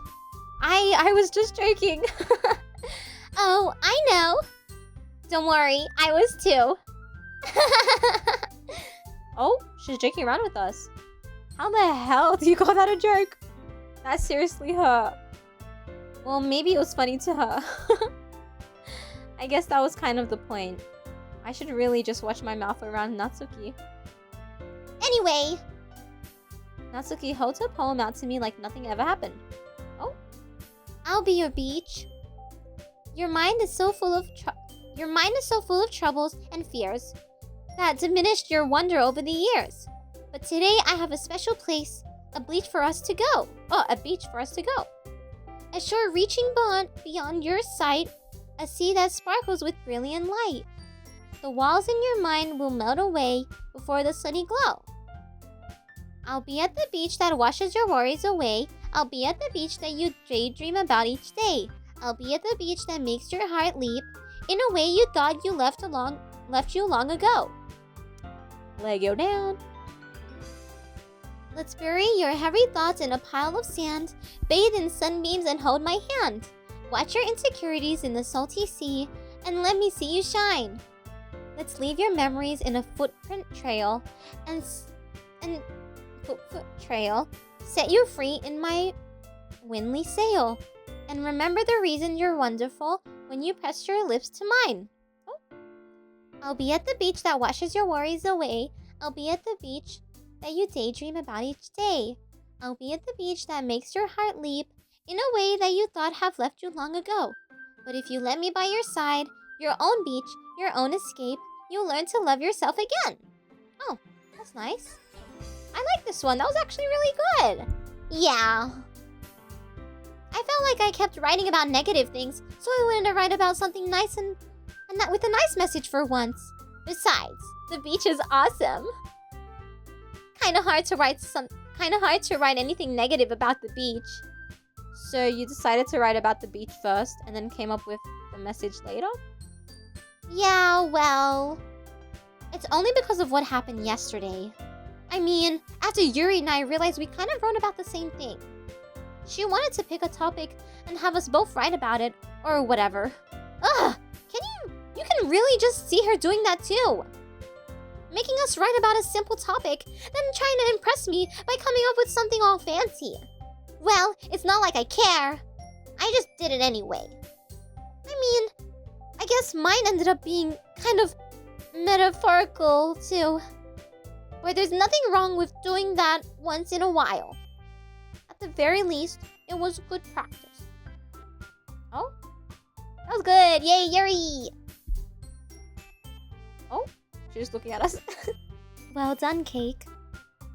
I was just joking. Oh, I know. Don't worry, I was too. Oh, she's joking around with us. How the hell do you call that a joke? That seriously hurt. Well, maybe it was funny to her. I guess that was kind of the point. I should really just watch my mouth around Natsuki. Anyway, Natsuki holds her poem out to me like nothing ever happened. Oh? I'll be your beach. Your mind is so full of troubles and fears that diminished your wonder over the years. But today I have a special place, a beach for us to go. A beach for us to go. A shore reaching beyond your sight, a sea that sparkles with brilliant light. The walls in your mind will melt away before the sunny glow. I'll be at the beach that washes your worries away. I'll be at the beach that you daydream about each day. I'll be at the beach that makes your heart leap in a way you thought you left you long ago. Lego down. Let's bury your heavy thoughts in a pile of sand, bathe in sunbeams and hold my hand. Watch your insecurities in the salty sea and let me see you shine. Let's leave your memories in a footprint trail and footprint trail. Set you free in my windly sail. And remember the reason you're wonderful when you press your lips to mine. Oh. I'll be at the beach that washes your worries away. I'll be at the beach that you daydream about each day. I'll be at the beach that makes your heart leap in a way that you thought have left you long ago. But if you let me by your side, your own beach, your own escape, you'll learn to love yourself again. Oh, that's nice. I like this one. That was actually really good. Yeah. I felt like I kept writing about negative things, so I wanted to write about something nice and that with a nice message for once. Besides, the beach is awesome. Kind of hard to write anything negative about the beach. So you decided to write about the beach first and then came up with the message later? Yeah, well, it's only because of what happened yesterday. I mean, after Yurii and I realized we kind of wrote about the same thing. She wanted to pick a topic and have us both write about it, or whatever. Ugh! You can really just see her doing that too. Making us write about a simple topic, then trying to impress me by coming up with something all fancy. Well, it's not like I care. I just did it anyway. I mean, I guess mine ended up being kind of metaphorical too. Where there's nothing wrong with doing that once in a while. At the very least, it was good practice. Oh? That was good! Yay, Yurii! Oh? She's just looking at us. Well done, Cake.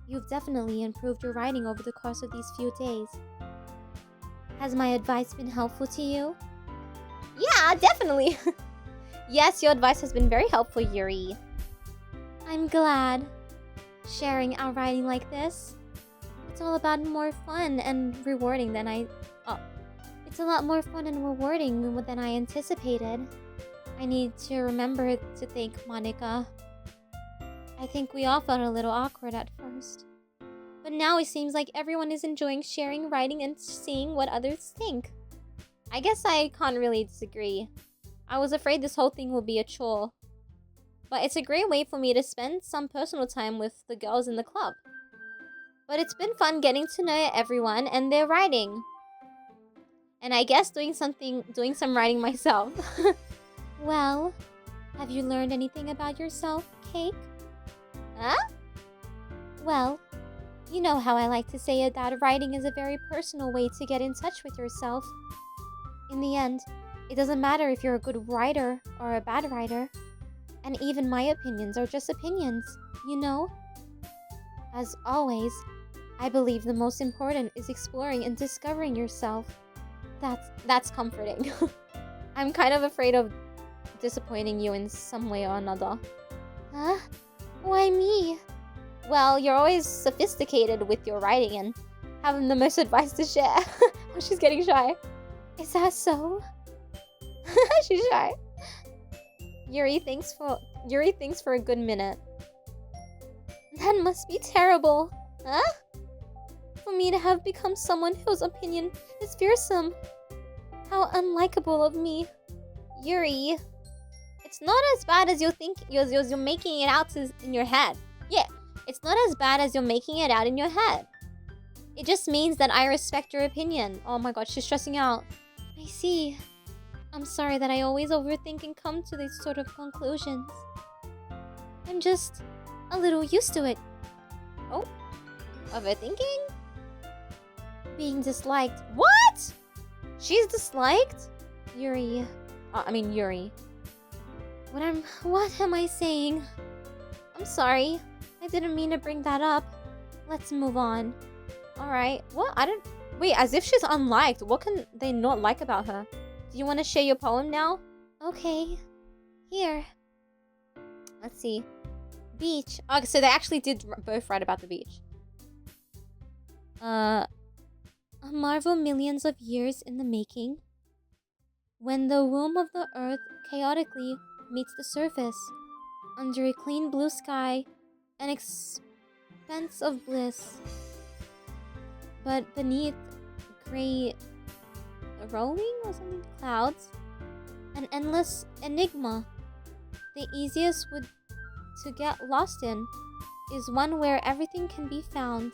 You've definitely improved your writing over the course of these few days. Has my advice been helpful to you? Yeah, definitely! Yes, your advice has been very helpful, Yurii. I'm glad. Sharing our writing like this, it's all about more fun and rewarding than it's a lot more fun and rewarding than I anticipated. I need to remember to thank Monica. I think we all felt a little awkward at first. But now it seems like everyone is enjoying sharing, writing, and seeing what others think. I guess I can't really disagree. I was afraid this whole thing would be a chore. But it's a great way for me to spend some personal time with the girls in the club. But it's been fun getting to know everyone and their writing. And I guess doing some writing myself. Well, Have you learned anything about yourself, Cake? Huh? Well, you know how I like to say that writing is a very personal way to get in touch with yourself. In the end, it doesn't matter if you're a good writer or a bad writer. And even my opinions are just opinions, you know? As always, I believe the most important is exploring and discovering yourself. That's comforting. I'm kind of afraid of disappointing you in some way or another. Huh? Why me? Well, you're always sophisticated with your writing and having the most advice to share. Oh, she's getting shy. Is that so? She's shy. Yurii thinks for a good minute. That must be terrible. Huh? For me to have become someone whose opinion is fearsome. How unlikable of me. Yurii, it's not as bad as you think you're making it out in your head. Yeah, it's not as bad as you're making it out in your head. It just means that I respect your opinion. Oh my god, she's stressing out. I see. I'm sorry that I always overthink and come to these sort of conclusions. I'm just a little used to it. Oh? Overthinking? Being disliked. What? She's disliked? Yurii. Yurii. What am I saying? I'm sorry. I didn't mean to bring that up. Let's move on. Alright. What? Wait, as if she's unliked. What can they not like about her? Do you want to share your poem now? Okay. Here. Let's see. Beach. Okay, so they actually did both write about the beach. A marvel millions of years in the making. When the womb of the earth chaotically meets the surface, under a clean blue sky, an expanse of bliss. But beneath gray rolling or something clouds, an endless enigma. The easiest to get lost in is one where everything can be found.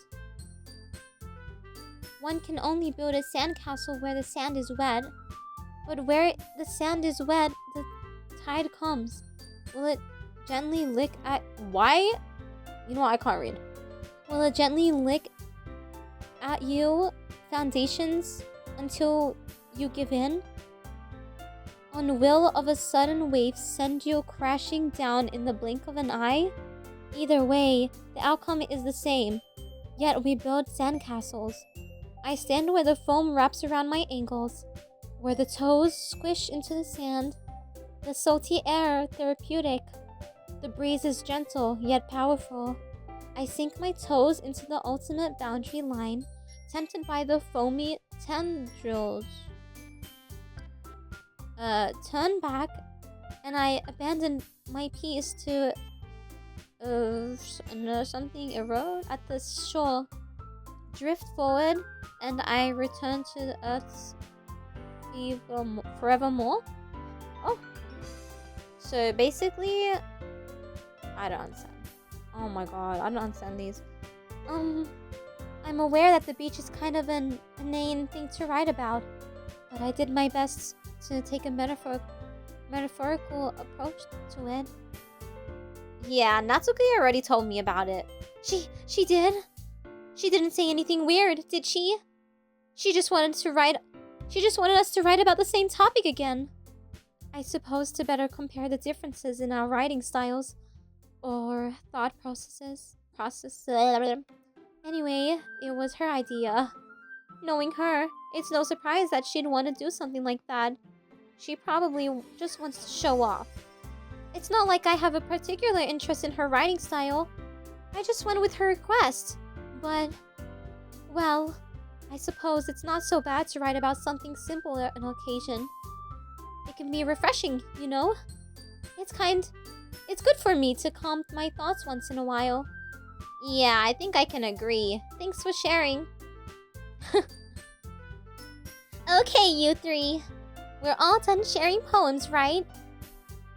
One can only build a sandcastle where the sand is wet, but where the sand is wet, the tide comes. Will it gently lick at... Why? You know what? I can't read. Will it gently lick at you foundations until you give in? On will of a sudden wave send you crashing down in the blink of an eye? Either way, the outcome is the same. Yet we build sandcastles. I stand where the foam wraps around my ankles, where the toes squish into the sand, the salty air therapeutic. The breeze is gentle, yet powerful. I sink my toes into the ultimate boundary line, tempted by the foamy tendrils. Turn back, and I abandon my piece to something erode at the shore. Drift forward, and I return to the earth's forevermore. Oh. So basically, I don't understand. Oh my god, I don't understand these. I'm aware that the beach is kind of an inane thing to write about, but I did my best to take a metaphorical approach to it. Yeah, Natsuki already told me about it. She did? She didn't say anything weird, did she? She just wanted us to write about the same topic again. I suppose to better compare the differences in our writing styles or thought processes. Anyway, it was her idea. Knowing her, it's no surprise that she'd want to do something like that. She probably just wants to show off. It's not like I have a particular interest in her writing style. I just went with her request. But, well, I suppose it's not so bad to write about something simple on occasion. It can be refreshing, you know? It's good for me to calm my thoughts once in a while. Yeah, I think I can agree. Thanks for sharing. Okay, you three. We're all done sharing poems, right?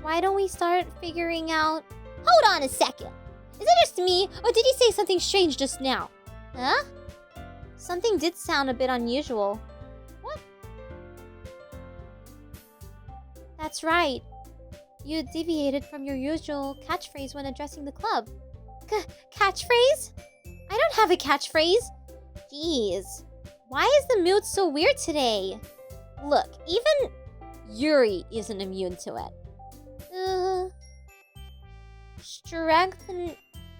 Why don't we start figuring out... Hold on a second. Is it just me, or did he say something strange just now? Huh? Something did sound a bit unusual. What? That's right. you deviated from your usual catchphrase when addressing the club. Catchphrase? I don't have a catchphrase. Jeez. Why is the mood so weird today? Look, even Yurii isn't immune to it.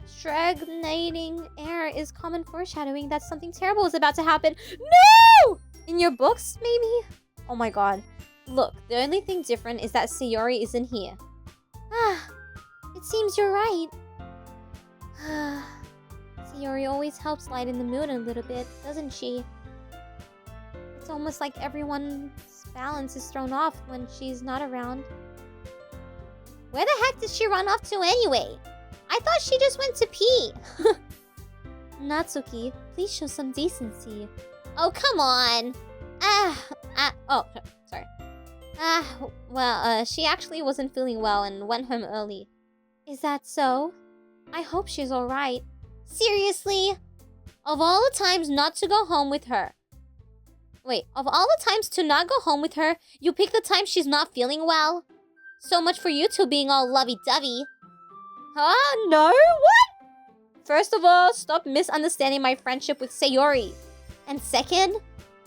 Stagnating air is common foreshadowing that something terrible is about to happen. No! In your books, maybe? Oh my god. Look, the only thing different is that Sayori isn't here. It seems you're right. Sayori always helps lighten the mood a little bit, doesn't she? It's almost like everyone's balance is thrown off when she's not around. Where the heck did she run off to anyway? I thought she just went to pee. Natsuki, please show some decency. Oh, come on. Sorry. She actually wasn't feeling well and went home early. Is that so? I hope she's alright. Seriously? Of all the times not to go home with her. Wait, of all the times to not go home with her, you pick the time she's not feeling well? So much for you two being all lovey-dovey. Huh? No? What? First of all, stop misunderstanding my friendship with Sayori. And second,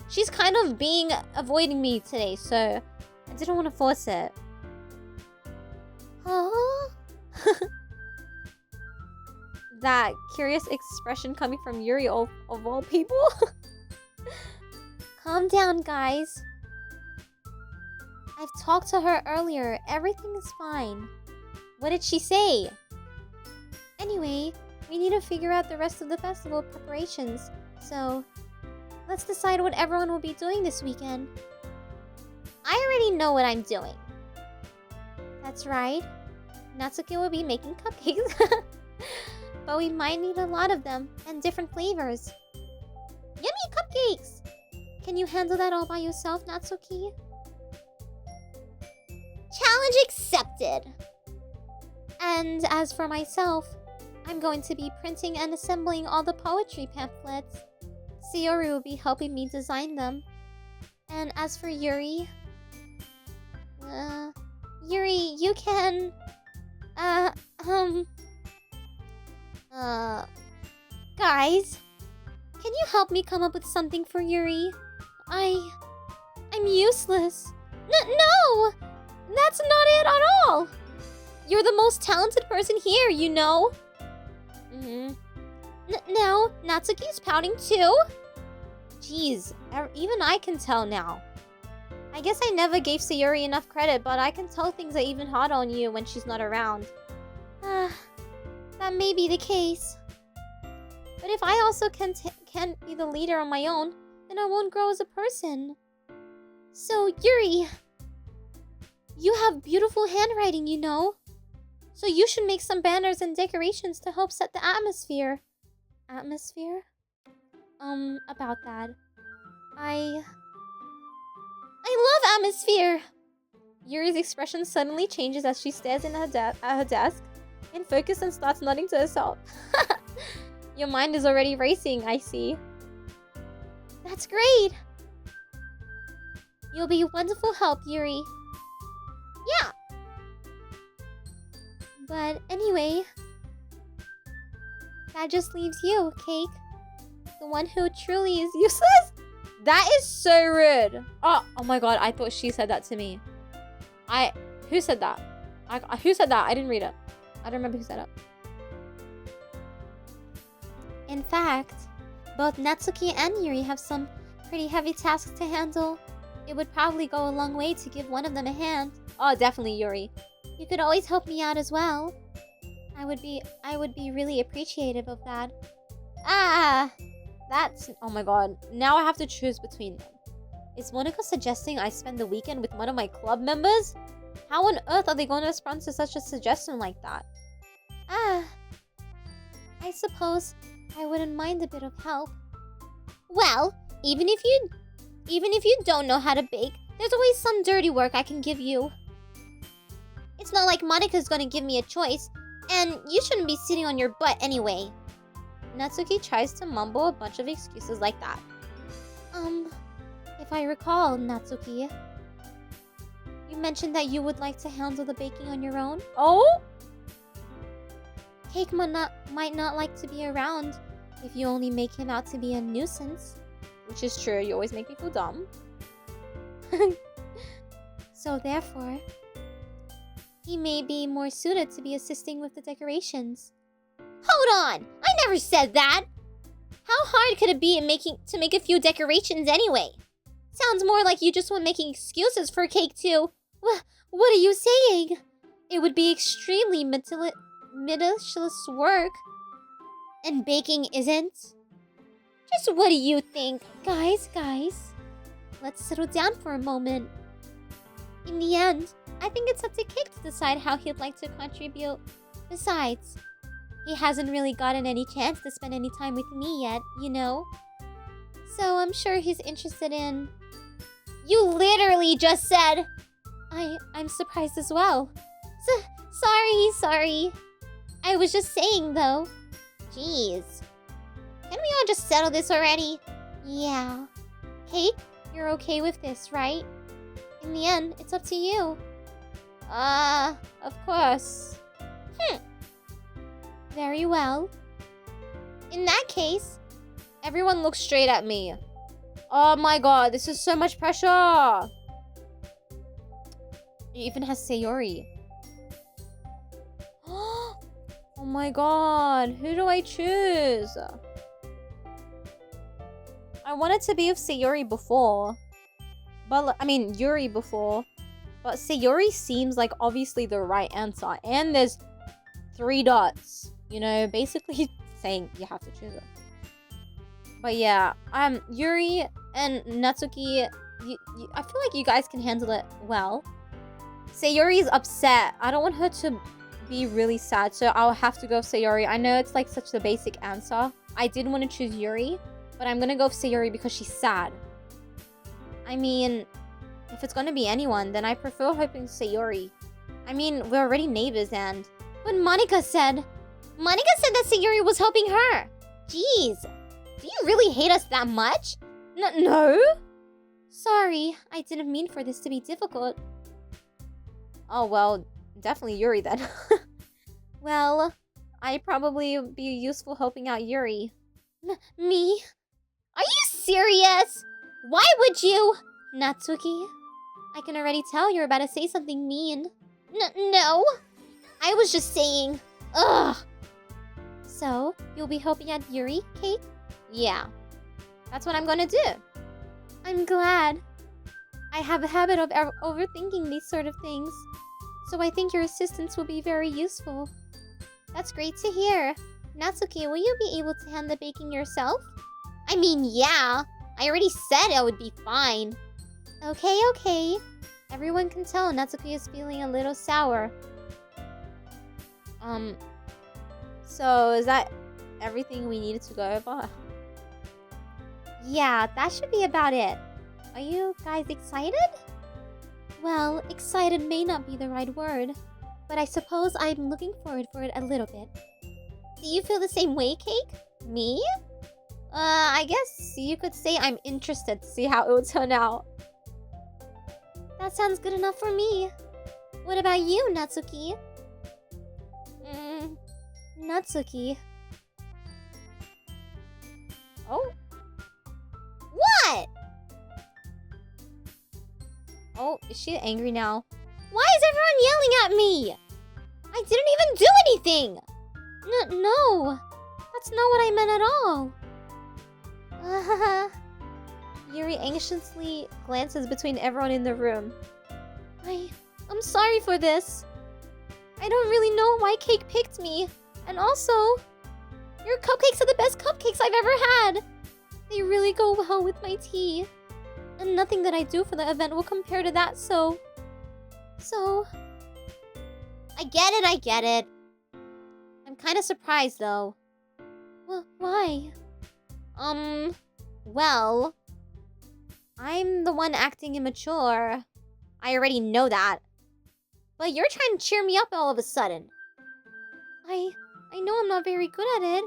she's kind of avoiding me today, so I didn't want to force it. Huh? That curious expression coming from Yurii of all people? Calm down, guys. I've talked to her earlier. Everything is fine. What did she say? Anyway, we need to figure out the rest of the festival preparations. So, let's decide what everyone will be doing this weekend. I already know what I'm doing. That's right. Natsuki will be making cupcakes. But we might need a lot of them, and different flavors. Yummy cupcakes! Can you handle that all by yourself, Natsuki? Challenge accepted! And as for myself, I'm going to be printing and assembling all the poetry pamphlets. Sayori will be helping me design them. And as for Yurii... Yurii, you can... Guys, can you help me come up with something for Yurii? I'm useless. No! That's not it at all! You're the most talented person here, you know? Now, Natsuki's pouting too? Jeez, even I can tell now. I guess I never gave Sayori enough credit, but I can tell things are even harder on you when she's not around. That may be the case. But if I also can't be the leader on my own, then I won't grow as a person. So, Yurii, you have beautiful handwriting, you know? So you should make some banners and decorations to help set the atmosphere. Atmosphere? About that. I love atmosphere! Yuri's expression suddenly changes as she stares at her desk, in focus, and starts nodding to herself. Your mind is already racing, I see. That's great! You'll be wonderful help, Yurii. Yeah! But anyway, that just leaves you, Cake. The one who truly is useless? That is so rude. Oh my god, I thought she said that to me. Who said that? Who said that? I didn't read it. I don't remember who said it. In fact, both Natsuki and Yurii have some pretty heavy tasks to handle. It would probably go a long way to give one of them a hand. Oh, definitely, Yurii. You could always help me out as well. I would be really appreciative of that. That's... Oh my god. Now I have to choose between them. Is Monika suggesting I spend the weekend with one of my club members? How on earth are they going to respond to such a suggestion like that? I suppose I wouldn't mind a bit of help. Well, even if you don't know how to bake, there's always some dirty work I can give you. It's not like Monika's gonna give me a choice, and you shouldn't be sitting on your butt anyway. Natsuki tries to mumble a bunch of excuses like that. If I recall, Natsuki, You mentioned that you would like to handle the baking on your own. Oh? Cake might not like to be around if you only make him out to be a nuisance. Which is true, you always make me feel dumb. So therefore, he may be more suited to be assisting with the decorations. Hold on! I never said that! How hard could it be to make a few decorations anyway? Sounds more like you just want making excuses for Cake too. What are you saying? It would be extremely meticulous work. And baking isn't? Just what do you think? Guys. Let's settle down for a moment. In the end, I think it's up to Cake to decide how he'd like to contribute. Besides, he hasn't really gotten any chance to spend any time with me yet, you know? So I'm sure he's interested in... You literally just said... I'm surprised as well. Sorry. I was just saying, though. Jeez. Can we all just settle this already? Yeah. Cake, you're okay with this, right? In the end, it's up to you. Of course. Very well. In that case... Everyone looks straight at me. Oh my god, this is so much pressure. It even has Sayori. Oh my god, who do I choose? I wanted to be with Sayori before. But, I mean, Yurii before. But Sayori seems like obviously the right answer. And there's 3 dots. You know, basically saying you have to choose it. But yeah, Yurii and Natsuki, I feel like you guys can handle it well. Sayori's upset. I don't want her to be really sad, so I'll have to go with Sayori. I know it's like such the basic answer. I did want to choose Yurii, but I'm gonna go with Sayori because she's sad. I mean, if it's gonna be anyone, then I prefer hoping Sayori. I mean, we're already neighbors and... But Monica said that Sayori was helping her. Jeez. Do you really hate us that much? No? Sorry, I didn't mean for this to be difficult. Oh, well, definitely Yurii then. Well, I'd probably be useful helping out Yurii. Me? Are you serious? Why would you? Natsuki, I can already tell you're about to say something mean. No. I was just saying. Ugh. So, you'll be helping out Yurii, Cake? Yeah. That's what I'm gonna do. I'm glad. I have a habit of overthinking these sort of things. So I think your assistance will be very useful. That's great to hear. Natsuki, will you be able to handle the baking yourself? I mean, yeah. I already said I would be fine. Okay. Everyone can tell Natsuki is feeling a little sour. So is that everything we needed to go over? Yeah, that should be about it. Are you guys excited? Well, excited may not be the right word, but I suppose I'm looking forward for it a little bit. Do you feel the same way, Cake? Me? I guess you could say I'm interested to see how it will turn out. That sounds good enough for me. What about you, Natsuki? Natsuki. Oh? What? Oh, is she angry now? Why is everyone yelling at me? I didn't even do anything! No. That's not what I meant at all. Yurii anxiously glances between everyone in the room. I'm sorry for this. I don't really know why Cake picked me. And also, your cupcakes are the best cupcakes I've ever had. They really go well with my tea. And nothing that I do for the event will compare to that, so... I get it. I'm kind of surprised, though. Why? Well... I'm the one acting immature. I already know that. But you're trying to cheer me up all of a sudden. I know I'm not very good at it.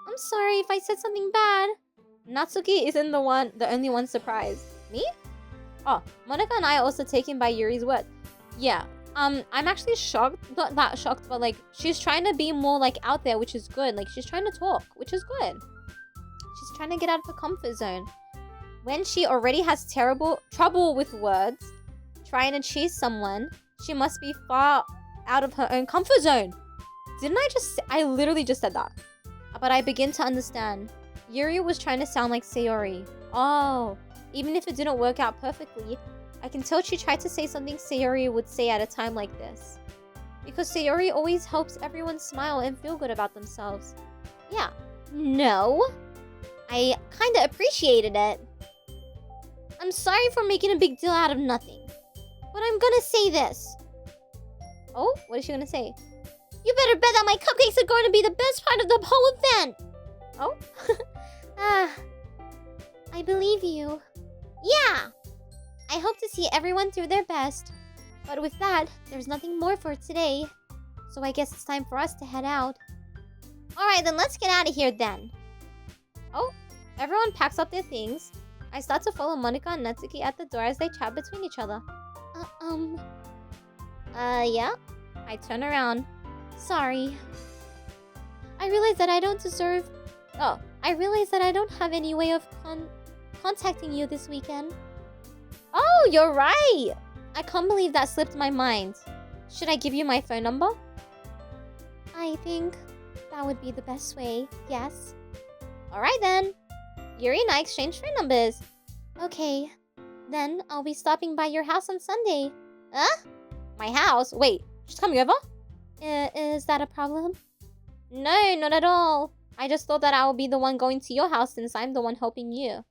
I'm sorry if I said something bad. Natsuki isn't the only one surprised. Me? Oh, Monica and I are also taken by Yuri's word. Yeah. I'm actually shocked. Not that shocked, but like she's trying to be more like out there, which is good. Like she's trying to talk, which is good. She's trying to get out of her comfort zone. When she already has terrible trouble with words, trying to chase someone, she must be far out of her own comfort zone. Didn't I just I literally just said that. But I begin to understand. Yurii was trying to sound like Sayori. Oh, even if it didn't work out perfectly, I can tell she tried to say something Sayori would say at a time like this. Because Sayori always helps everyone smile and feel good about themselves. Yeah. No. I kinda appreciated it. I'm sorry for making a big deal out of nothing. But I'm gonna say this. Oh, what is she gonna say? You better bet that my cupcakes are going to be the best part of the whole event! Oh? I believe you. Yeah! I hope to see everyone through their best. But with that, there's nothing more for today. So I guess it's time for us to head out. Alright, then let's get out of here then. Oh, everyone packs up their things. I start to follow Monica and Natsuki at the door as they chat between each other. Yeah? I turn around. Sorry. I realize that I don't deserve... Oh, I realize that I don't have any way of contacting you this weekend. Oh, you're right! I can't believe that slipped my mind. Should I give you my phone number? I think that would be the best way, yes. Alright then. Yurii and I exchange phone numbers. Okay. Then I'll be stopping by your house on Sunday. Huh? My house? Wait, she's coming over? Is that a problem? No, not at all. I just thought that I would be the one going to your house since I'm the one helping you.